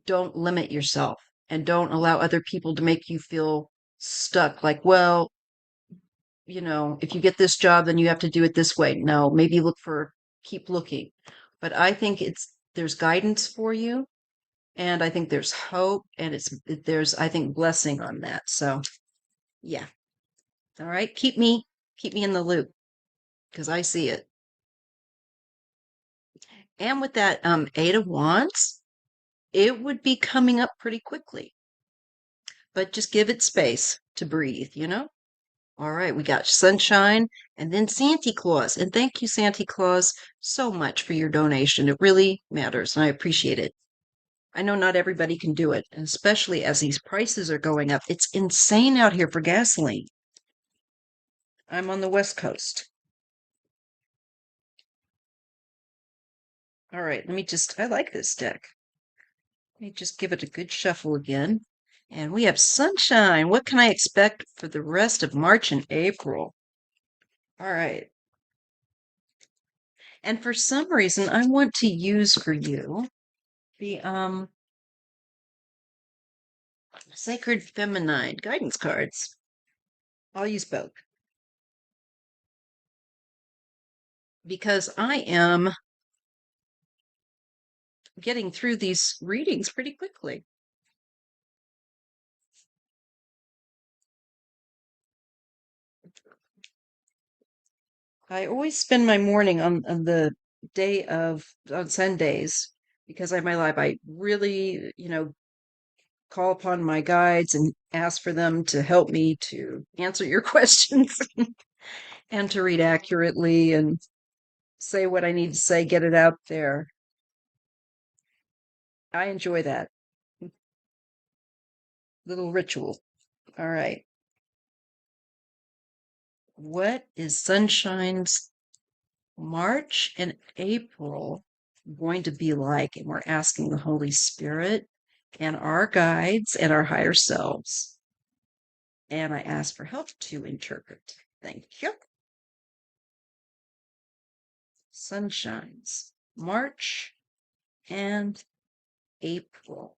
don't limit yourself and don't allow other people to make you feel stuck. Like, well, if you get this job, then you have to do it this way. No, maybe keep looking. But I think there's guidance for you, and I think there's hope, and there's, I think, blessing on that. So, yeah. All right. Keep me in the loop because I see it. And with that Eight of Wands, it would be coming up pretty quickly. But just give it space to breathe. All right, we got sunshine and then Santa Claus. And thank you, Santa Claus, so much for your donation. It really matters, and I appreciate it. I know not everybody can do it, and especially as these prices are going up. It's insane out here for gasoline. I'm on the West Coast. All right, I like this deck. Let me just give it a good shuffle again. And we have sunshine. What can I expect for the rest of March and April? All right. And for some reason, I want to use for you the Sacred Feminine guidance cards. I'll use both because I am getting through these readings pretty quickly. I always spend my morning on the on Sundays because I have my life. I really, call upon my guides and ask for them to help me to answer your questions and to read accurately and say what I need to say, get it out there. I enjoy that. Little ritual. All right. What is Sunshine's March and April going to be like? And we're asking the Holy Spirit and our guides and our higher selves. And I ask for help to interpret. Thank you. Sunshine's March and April.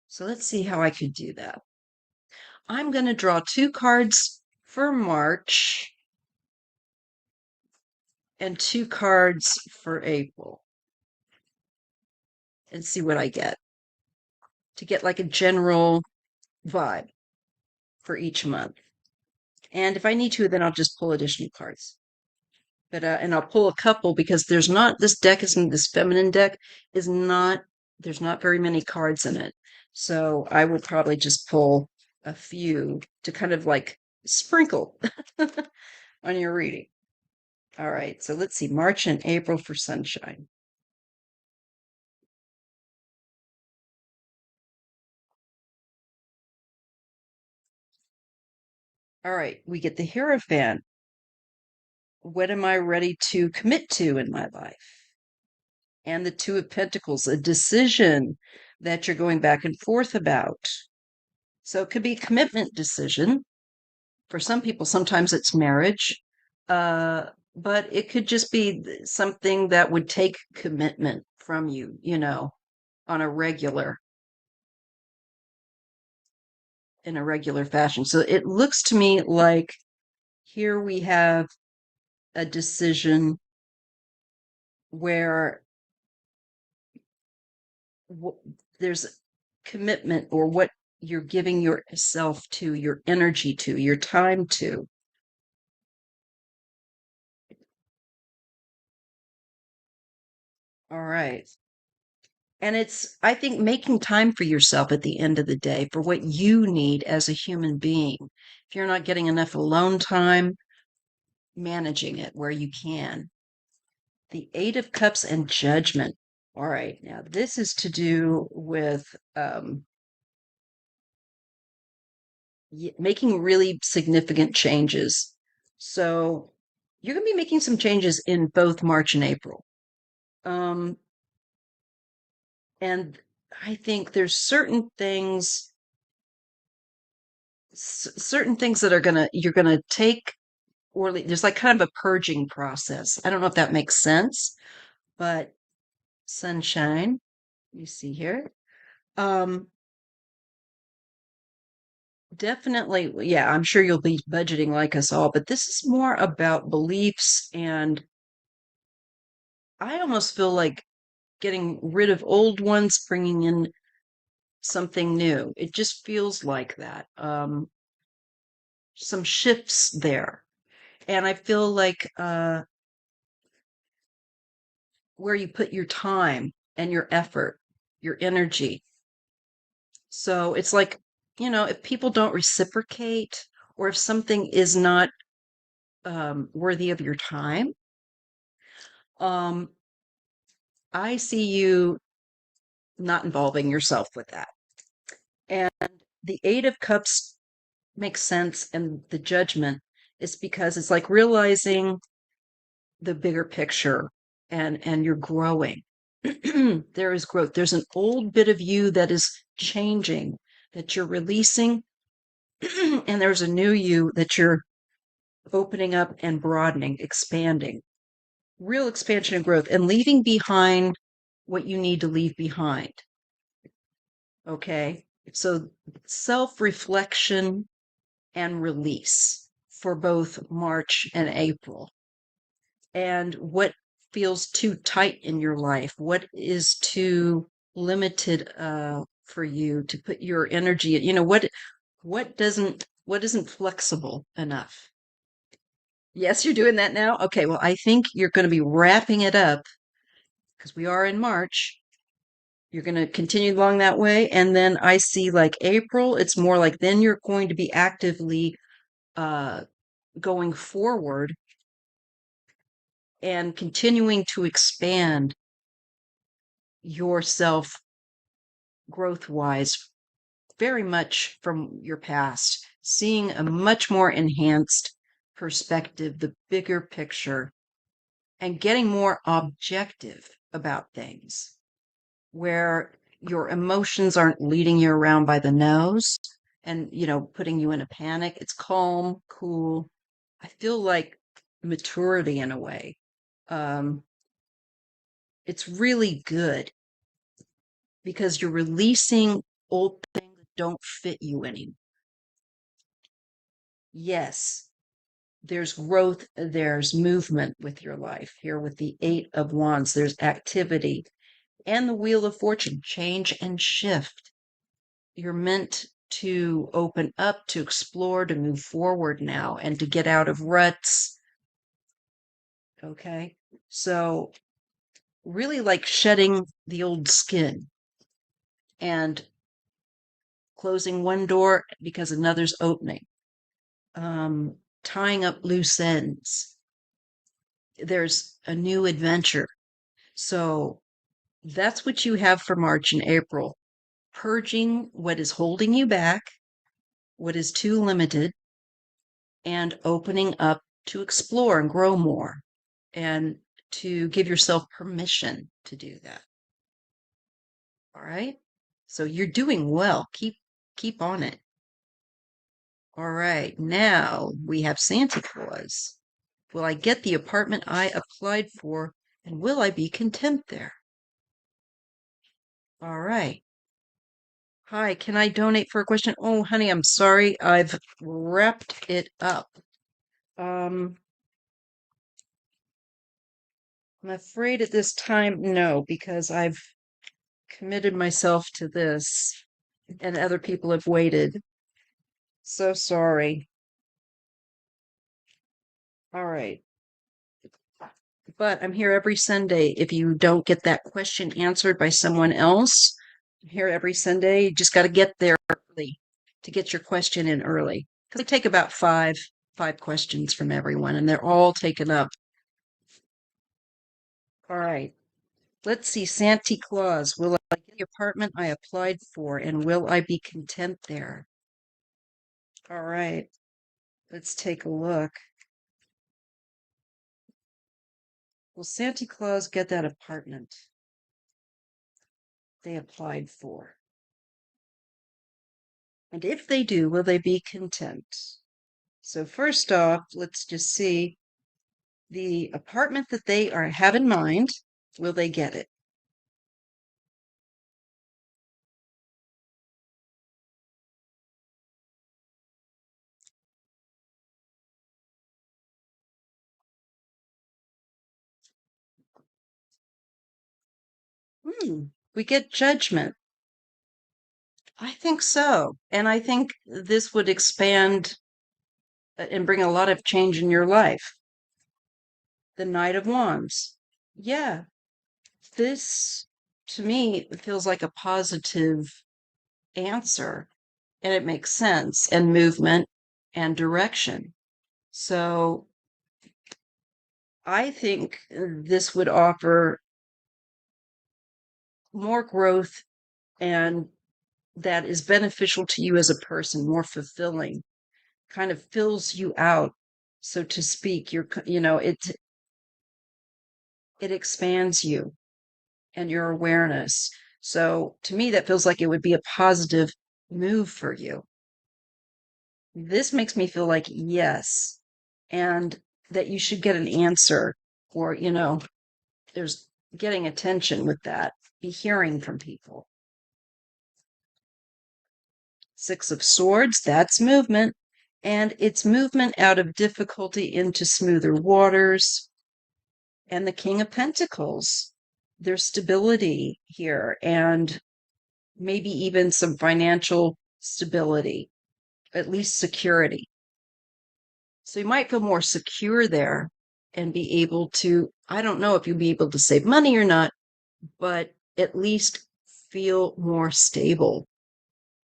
So let's see how I could do that. I'm going to draw 2 cards for March and 2 cards for April and see what I get to get like a general vibe for each month. And if I need to, then I'll just pull additional cards. But and I'll pull a couple because there's not this deck isn't this feminine deck is not there's not very many cards in it. So I would probably just pull a few to kind of like sprinkle on your reading. All right, so let's see, March and April for Sunshine. All right, we get the Hierophant. What am I ready to commit to in my life? And the Two of Pentacles, a decision that you're going back and forth about. So it could be a commitment decision. For some people, sometimes it's marriage, but it could just be something that would take commitment from you, on a regular, in a regular fashion. So it looks to me like here we have a decision where there's commitment or what you're giving yourself to, your energy to, your time to. All right. And it's, I think, making time for yourself at the end of the day for what you need as a human being. If you're not getting enough alone time, managing it where you can. The Eight of Cups and Judgment. All right. Now, this is to do with making really significant changes. So you're going to be making some changes in both March and April. And I think there's certain things that you're gonna take, or there's like kind of a purging process. I don't know if that makes sense, but Sunshine, you see here. Definitely, yeah, I'm sure you'll be budgeting like us all, but this is more about beliefs, and I almost feel like getting rid of old ones, bringing in something new. It just feels like that. Some shifts there. And I feel like where you put your time and your effort, your energy. So it's like, if people don't reciprocate or if something is not worthy of your time, I see you not involving yourself with that. And the Eight of Cups makes sense, and the Judgment is because it's like realizing the bigger picture, and you're growing. There is growth. There's an old bit of you that is changing, that you're releasing, and there's a new you that you're opening up and broadening, expanding. Real expansion and growth, and leaving behind what you need to leave behind. Okay? So self-reflection and release for both March and April. And what feels too tight in your life, what is too limited for you to put your energy in, what isn't flexible enough. Yes, you're doing that now. Okay, well, I think you're going to be wrapping it up because we are in March. You're going to continue along that way, and then I see like April, it's more like then you're going to be actively going forward and continuing to expand yourself growth wise very much from your past, seeing a much more enhanced perspective, the bigger picture, and getting more objective about things where your emotions aren't leading you around by the nose and, putting you in a panic. It's calm, cool. I feel like maturity in a way. Um, it's really good because you're releasing old things that don't fit you anymore. Yes, there's growth, there's movement with your life. Here with the Eight of Wands, there's activity and the Wheel of Fortune, change and shift. You're meant to open up, to explore, to move forward now, and to get out of ruts. Okay. So, really like shedding the old skin and closing one door because another's opening, tying up loose ends. There's a new adventure. So, that's what you have for March and April. Purging what is holding you back, what is too limited, and opening up to explore and grow more and to give yourself permission to do that. All right? So you're doing well. Keep on it. All right. Now we have Santa Claus. Will I get the apartment I applied for and will I be content there? All right. Hi, can I donate for a question? Oh, honey, I'm sorry. I've wrapped it up. I'm afraid at this time, no, because I've committed myself to this and other people have waited. So sorry. All right. But I'm here every Sunday. If you don't get that question answered by someone else, I'm here every Sunday. You just got to get there early to get your question in early. Because I take about five questions from everyone, and they're all taken up. All right. Let's see. Santa Claus. Will I get the apartment I applied for, and will I be content there? All right. Let's take a look. Will Santa Claus get that apartment they applied for? And if they do, will they be content? So first off, let's just see the apartment that they have in mind, will they get it? We get judgment. I think so. And I think this would expand and bring a lot of change in your life. The Knight of Wands. Yeah, this to me feels like a positive answer and it makes sense and movement and direction. So I think this would offer more growth and that is beneficial to you as a person, more fulfilling, kind of fills you out, so to speak. It expands you and your awareness. So to me, that feels like it would be a positive move for you. This makes me feel like yes, and that you should get an answer or, there's getting attention with that, be hearing from people. Six of Swords, that's movement. And it's movement out of difficulty into smoother waters. And the King of Pentacles, there's stability here and maybe even some financial stability, at least security. So you might feel more secure there and be able to, I don't know if you'll be able to save money or not, but at least feel more stable.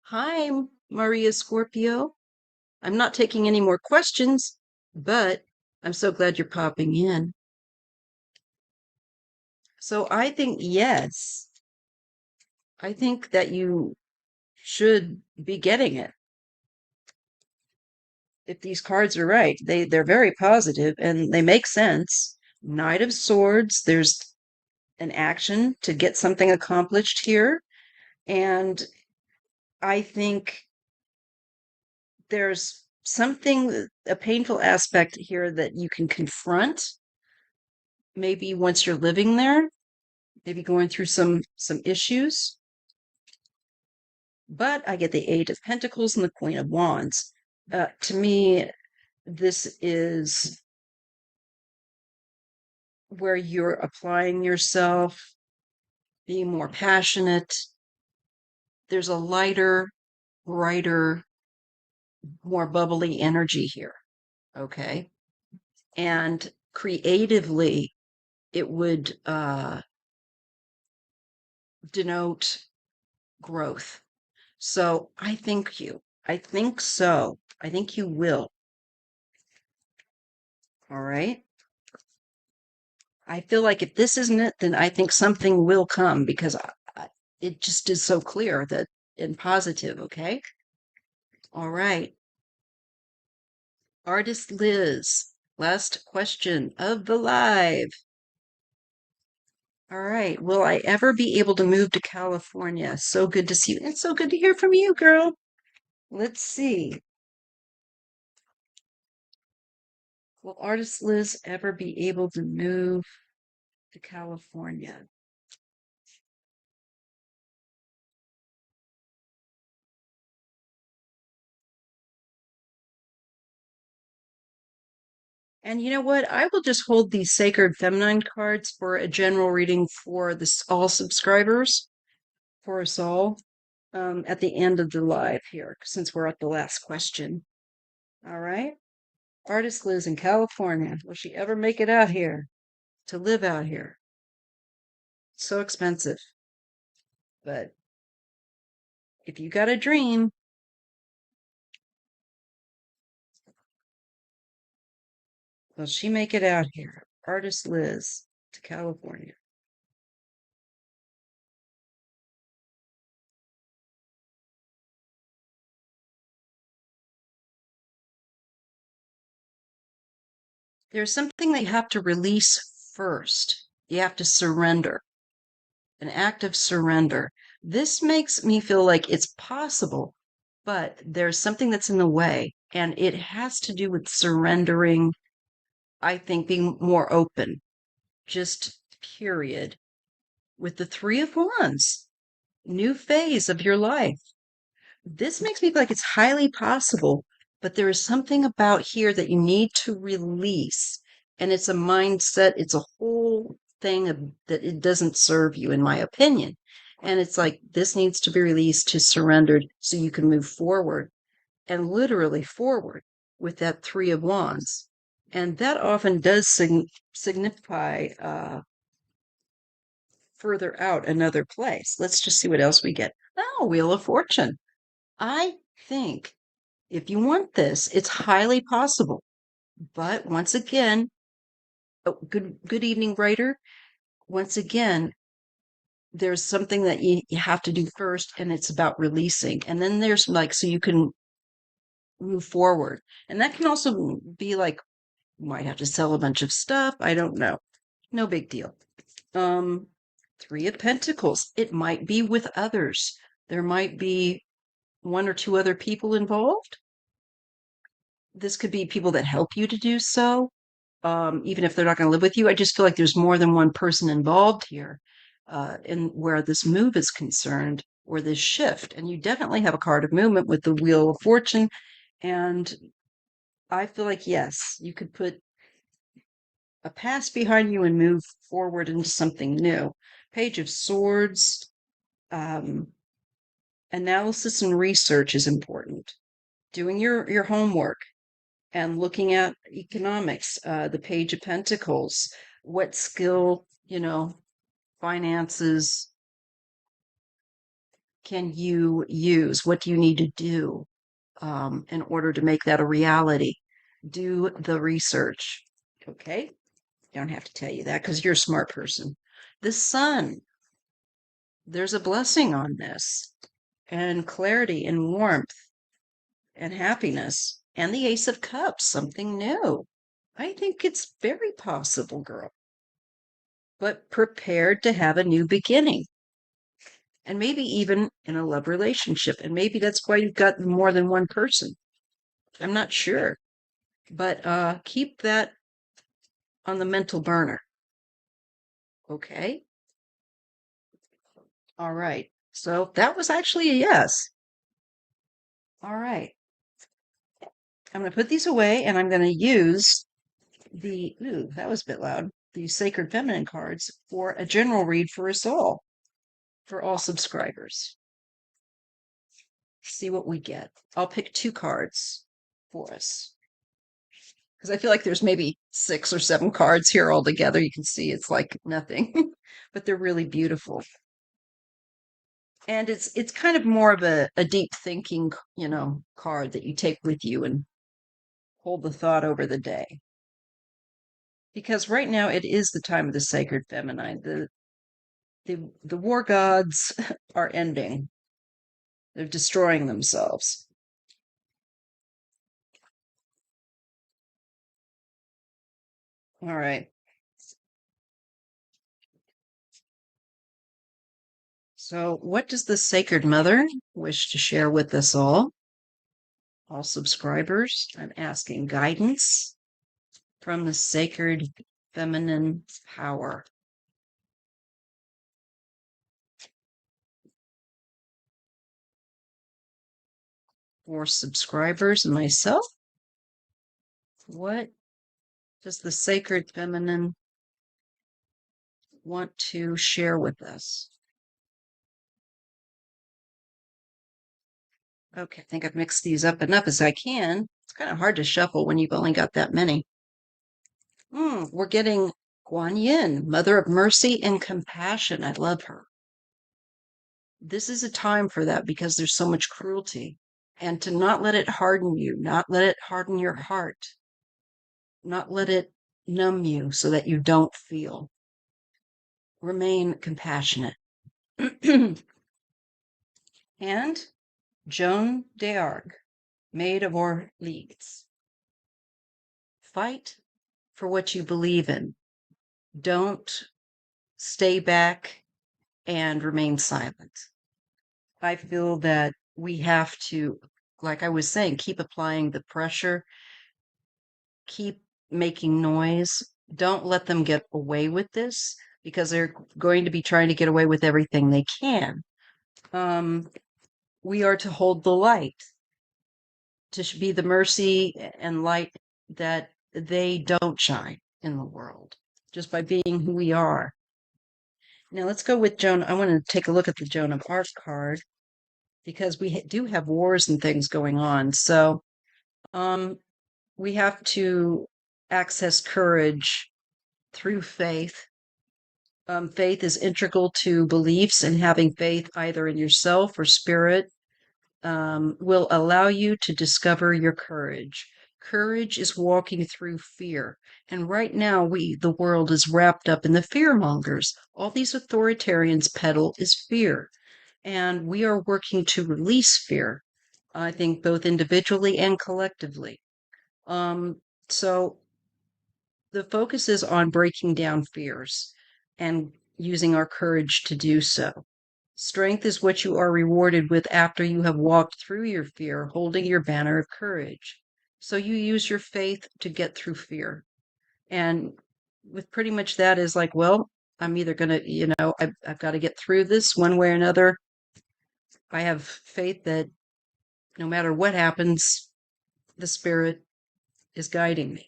Hi, Maria Scorpio. I'm not taking any more questions, but I'm so glad you're popping in. So I think yes. I think that you should be getting it. If these cards are right, they're very positive and they make sense. Knight of Swords, there's an action to get something accomplished here. And I think there's something, a painful aspect here that you can confront maybe once you're living there, maybe going through some issues. But I get the Eight of Pentacles and the Queen of Wands. To me, this is where you're applying yourself, being more passionate. There's a lighter, brighter, more bubbly energy here. Okay. And creatively, it would denote growth. So I think you. I think so. I think you will. All right. I feel like if this isn't it, then I think something will come because it just is so clear that in positive. Okay. All right. Artist Liz, last question of the live. All right. Will I ever be able to move to California? So good to see you. It's so good to hear from you, girl. Let's see. Will Artist Liz ever be able to move to California? And you know what? I will just hold these Sacred Feminine cards for a general reading for this all subscribers, for us all, at the end of the live here, since we're at the last question. All right. Artist Liz in California. Will she ever make it out here to live out here? So expensive. But if you got a dream, will she make it out here? Artist Liz to California. There's something that you have to release first. You have to surrender, an act of surrender. This makes me feel like it's possible, but there's something that's in the way, and it has to do with surrendering, I think, being more open, just period. With the Three of Wands, new phase of your life. This makes me feel like it's highly possible, but there is something about here that you need to release. And it's a mindset, it's a whole thing that it doesn't serve you, in my opinion. And it's like this needs to be released to surrendered so you can move forward and literally forward with that Three of Wands. And that often does signify further out another place. Let's just see what else we get. Oh, Wheel of Fortune. I think if you want this, it's highly possible. But once again, oh, good evening, writer. Once again, there's something that you have to do first, and it's about releasing. And then there's like, so you can move forward. And that can also be like, you might have to sell a bunch of stuff. I don't know. No big deal. Um, Three of Pentacles. It might be with others. There might be one or two other people involved. This could be people that help you to do so, even if they're not going to live with you. I just feel like there's more than one person involved here in where this move is concerned or this shift. And you definitely have a card of movement with the Wheel of Fortune. And I feel like, yes, you could put a past behind you and move forward into something new. Page of Swords. Analysis and research is important. Doing your homework and looking at economics, the Page of Pentacles, what skill, finances can you use? What do you need to do in order to make that a reality? Do the research. Okay. I don't have to tell you that because you're a smart person. The sun. There's a blessing on this, and clarity and warmth and happiness. And the Ace of Cups, something new. I think it's very possible, girl. But prepared to have a new beginning. And maybe even in a love relationship. And maybe that's why you've got more than one person. I'm not sure. But keep that on the mental burner. Okay? All right. So that was actually a yes. All right. I'm going to put these away and I'm going to use that was a bit loud, the Sacred Feminine cards for a general read for us all, for all subscribers. See what we get. I'll pick 2 cards for us because I feel like there's maybe 6 or 7 cards here all together. You can see it's like nothing, but they're really beautiful. And it's kind of more of a deep thinking, card that you take with you and hold the thought over the day. Because right now it is the time of the Sacred Feminine. The war gods are ending. They're destroying themselves. All right. So, what does the Sacred Mother wish to share with us all subscribers? I'm asking guidance from the Sacred Feminine Power. For subscribers and myself, what does the Sacred Feminine want to share with us? Okay, I think I've mixed these up enough as I can. It's kind of hard to shuffle when you've only got that many. We're getting Guan Yin, Mother of Mercy and Compassion. I love her. This is a time for that because there's so much cruelty. And to not let it harden you, not let it harden your heart, not let it numb you so that you don't feel. Remain compassionate. And Joan d'Arc, Maid of Orleans. Fight for what you believe in. Don't stay back and remain silent. I feel that we have to, like I was saying, keep applying the pressure, keep making noise. Don't let them get away with this because they're going to be trying to get away with everything they can. We are to hold the light, to be the mercy and light that they don't shine in the world just by being who we are. Now let's go with Joan. I want to take a look at the Joan of Arc card because we do have wars and things going on. So we have to access courage through faith. Faith is integral to beliefs, and having faith either in yourself or spirit will allow you to discover your courage. Courage is walking through fear. And right now, the world is wrapped up in the fear mongers. All these authoritarians peddle is fear. And we are working to release fear, I think, both individually and collectively. So the focus is on breaking down fears and using our courage to do so. Strength is what you are rewarded with after you have walked through your fear, holding your banner of courage. So you use your faith to get through fear. And with pretty much that is like, well, I'm either going to, I've got to get through this one way or another. I have faith that no matter what happens, the spirit is guiding me.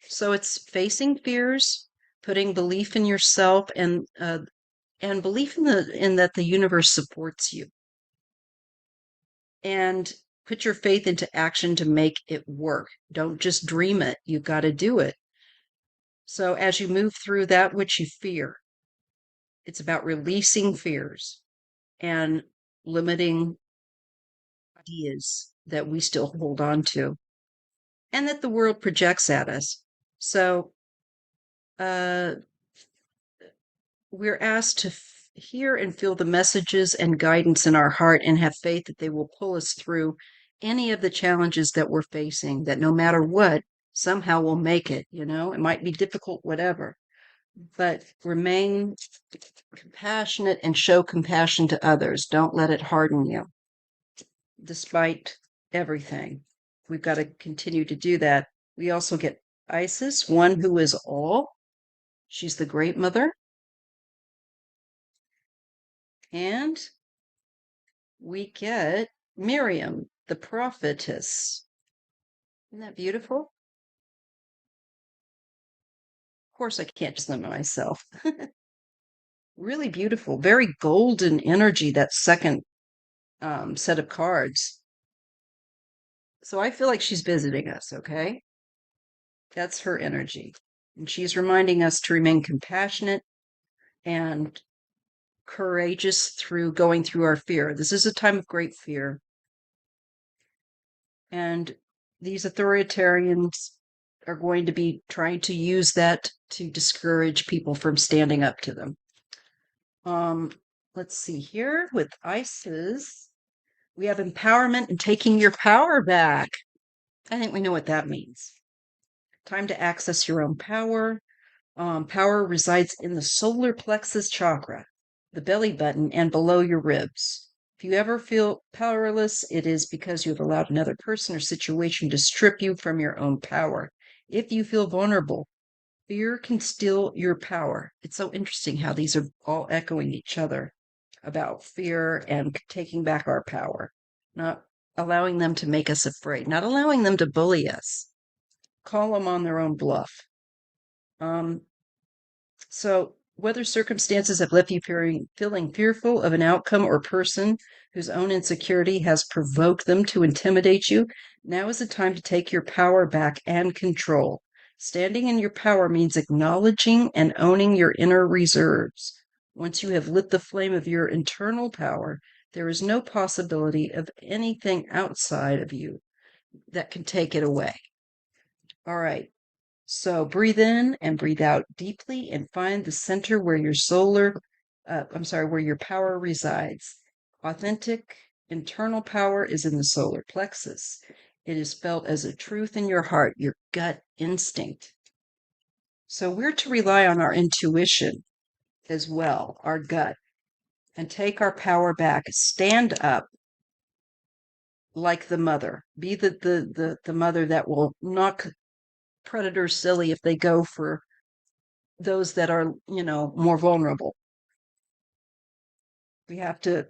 So it's facing fears, putting belief in yourself, and belief in that the universe supports you, and put your faith into action to make it work. Don't just dream it; you've got to do it. So as you move through that which you fear, it's about releasing fears and limiting ideas that we still hold on to and that the world projects at us. So we're asked to hear and feel the messages and guidance in our heart and have faith that they will pull us through any of the challenges that we're facing, that no matter what, somehow we'll make it. It might be difficult, whatever, but remain compassionate and show compassion to others. Don't let it harden you, despite everything. We've got to continue to do that. We also get Isis, one who is all. She's the great mother. And we get Miriam, the prophetess. Isn't that beautiful? Of course, I can't just limit myself. Really beautiful, very golden energy, that second set of cards. So I feel like she's visiting us, okay? That's her energy. And she's reminding us to remain compassionate and courageous through going through our fear. This is a time of great fear. And these authoritarians are going to be trying to use that to discourage people from standing up to them. Let's see here with Isis. We have empowerment and taking your power back. I think we know what that means. Time to access your own power. Power resides in the solar plexus chakra, the belly button, and below your ribs. If you ever feel powerless, it is because you have allowed another person or situation to strip you from your own power. If you feel vulnerable, fear can steal your power. It's so interesting how these are all echoing each other about fear and taking back our power, not allowing them to make us afraid, not allowing them to bully us, call them on their own bluff. So whether circumstances have left you feeling fearful of an outcome or person whose own insecurity has provoked them to intimidate you, now is the time to take your power back and control. Standing in your power means acknowledging and owning your inner reserves. Once you have lit the flame of your internal power, there is no possibility of anything outside of you that can take it away. All right. So breathe in and breathe out deeply and find the center where your where your power resides. Authentic internal power is in the solar plexus. It is felt as a truth in your heart, your gut instinct. So we're to rely on our intuition as well, our gut, and take our power back. Stand up like the mother. Be the mother that will knock predators silly if they go for those that are, more vulnerable. We have to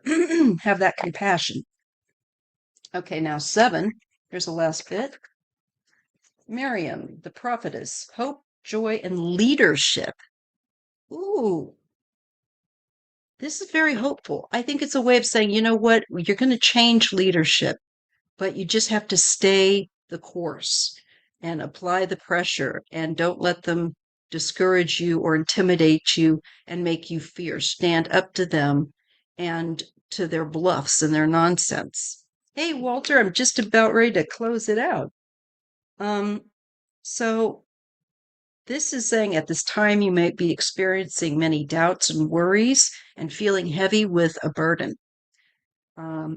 have that compassion. Okay, now 7. Here's the last bit. Miriam, the prophetess, hope, joy, and leadership. Ooh, this is very hopeful. I think it's a way of saying, you know what, you're going to change leadership, but you just have to stay the course and apply the pressure and don't let them discourage you or intimidate you and make you fear. Stand up to them and to their bluffs and their nonsense. Hey, Walter, I'm just about ready to close it out. So this is saying at this time you might be experiencing many doubts and worries and feeling heavy with a burden.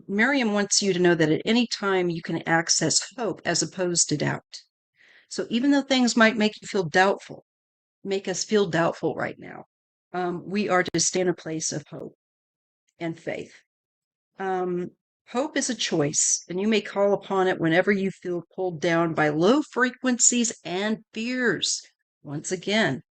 Miriam wants you to know that at any time you can access hope as opposed to doubt. So even though things might make us feel doubtful right now, we are to stay in a place of hope and faith. Hope is a choice, and you may call upon it whenever you feel pulled down by low frequencies and fears. Once again,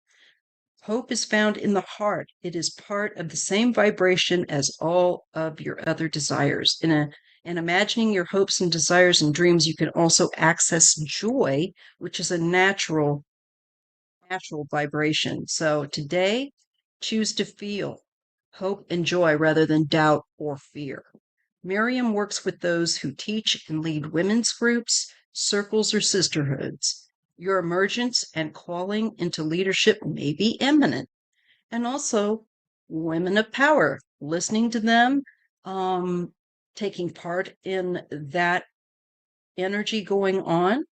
hope is found in the heart. It is part of the same vibration as all of your other desires. In imagining your hopes and desires and dreams, you can also access joy, which is a natural vibration. So today, choose to feel hope and joy rather than doubt or fear. Miriam works with those who teach and lead women's groups, circles, or sisterhoods. Your emergence and calling into leadership may be imminent. And also, women of power, listening to them, taking part in that energy going on,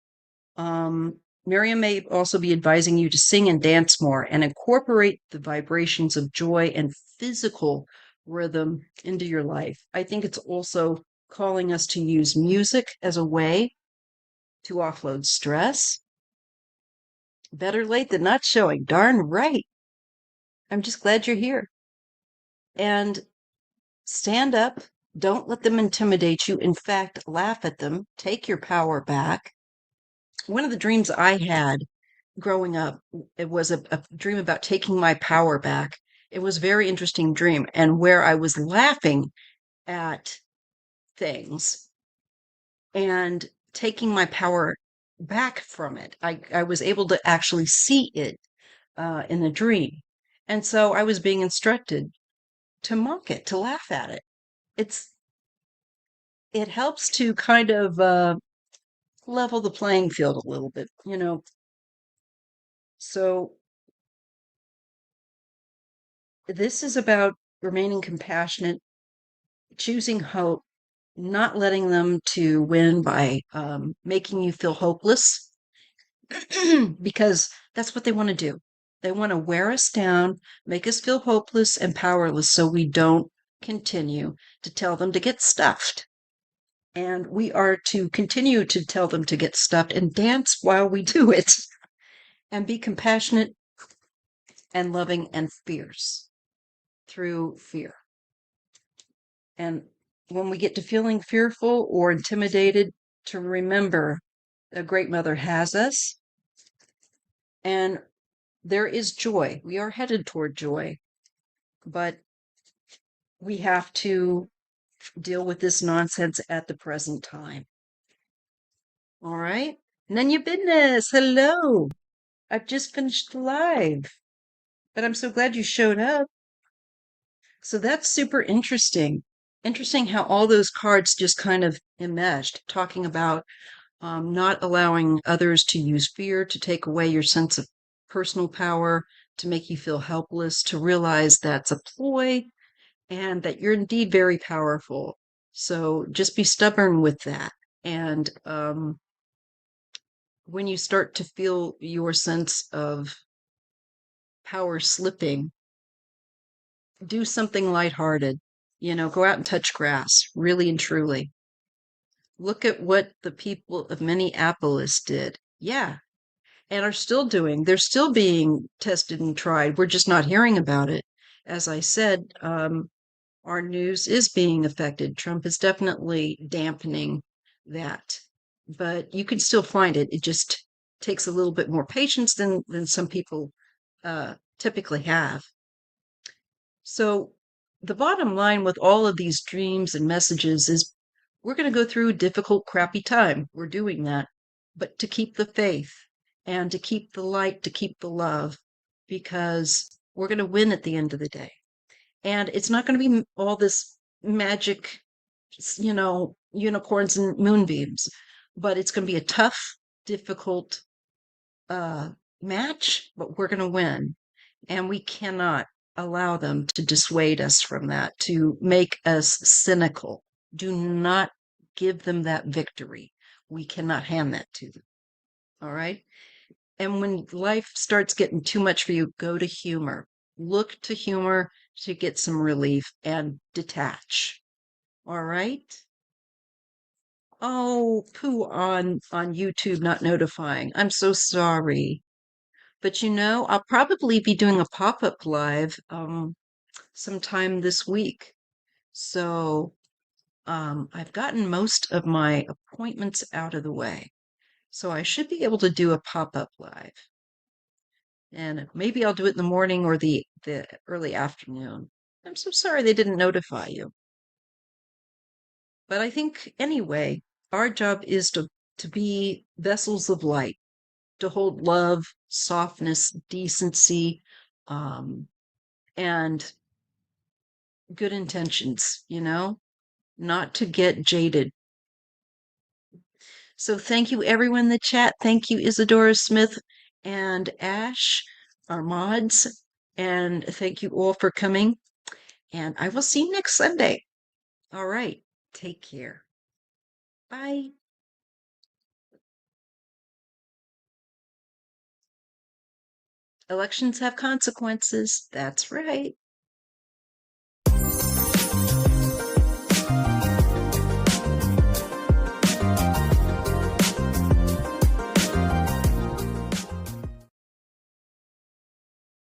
Miriam may also be advising you to sing and dance more and incorporate the vibrations of joy and physical rhythm into your life. I think it's also calling us to use music as a way to offload stress. Better late than not showing. Darn right. I'm just glad you're here. And stand up. Don't let them intimidate you. In fact, laugh at them. Take your power back. One of the dreams I had growing up, it was a dream about taking my power back. It was a very interesting dream, and where I was laughing at things and taking my power back from it. I was able to actually see it in the dream. And so I was being instructed to mock it, to laugh at it. It helps to kind of level the playing field a little bit, you know. So this is about remaining compassionate, choosing hope, not letting them to win by making you feel hopeless, because that's what they want to do. They want to wear us down, make us feel hopeless and powerless so we don't continue to tell them to get stuffed. And we are to continue to tell them to get stuffed and dance while we do it and be compassionate and loving and fierce through fear. And when we get to feeling fearful or intimidated, to remember a great mother has us and there is joy. We are headed toward joy, but we have to deal with this nonsense at the present time. All right. None your business. Hello. I've just finished live, but I'm so glad you showed up. So that's super interesting. Interesting how all those cards just kind of enmeshed, talking about not allowing others to use fear to take away your sense of personal power, to make you feel helpless, to realize that's a ploy and that you're indeed very powerful. So just be stubborn with that. And when you start to feel your sense of power slipping, do something lighthearted. You know, go out and touch grass, really and truly. Look at what the people of Minneapolis did. Yeah, and are still doing. They're still being tested and tried. We're just not hearing about it. As I said, our news is being affected. Trump is definitely dampening that, but you can still find it. It just takes a little bit more patience than some people typically have. So the bottom line with all of these dreams and messages is we're going to go through a difficult, crappy time. We're doing that, but to keep the faith and to keep the light, to keep the love, because we're going to win at the end of the day. And it's not going to be all this magic, you know, unicorns and moonbeams, but it's going to be a tough, difficult match, but we're going to win. And we cannot allow them to dissuade us from that, to make us cynical. Do not give them that victory. We cannot hand that to them. All right. And when life starts getting too much for you, go to humor. Look to humor to get some relief and detach. All right. Oh, poo on YouTube not notifying. I'm so sorry. But you know, I'll probably be doing a pop-up live sometime this week. So I've gotten most of my appointments out of the way. So I should be able to do a pop-up live. And maybe I'll do it in the morning or the early afternoon. I'm so sorry they didn't notify you. But I think anyway, our job is to be vessels of light, to hold love, softness, decency, and good intentions, you know, not to get jaded. So thank you, everyone in the chat. Thank you, Isadora Smith and Ash, our mods. And thank you all for coming. And I will see you next Sunday. All right. Take care. Bye. Elections have consequences. That's right.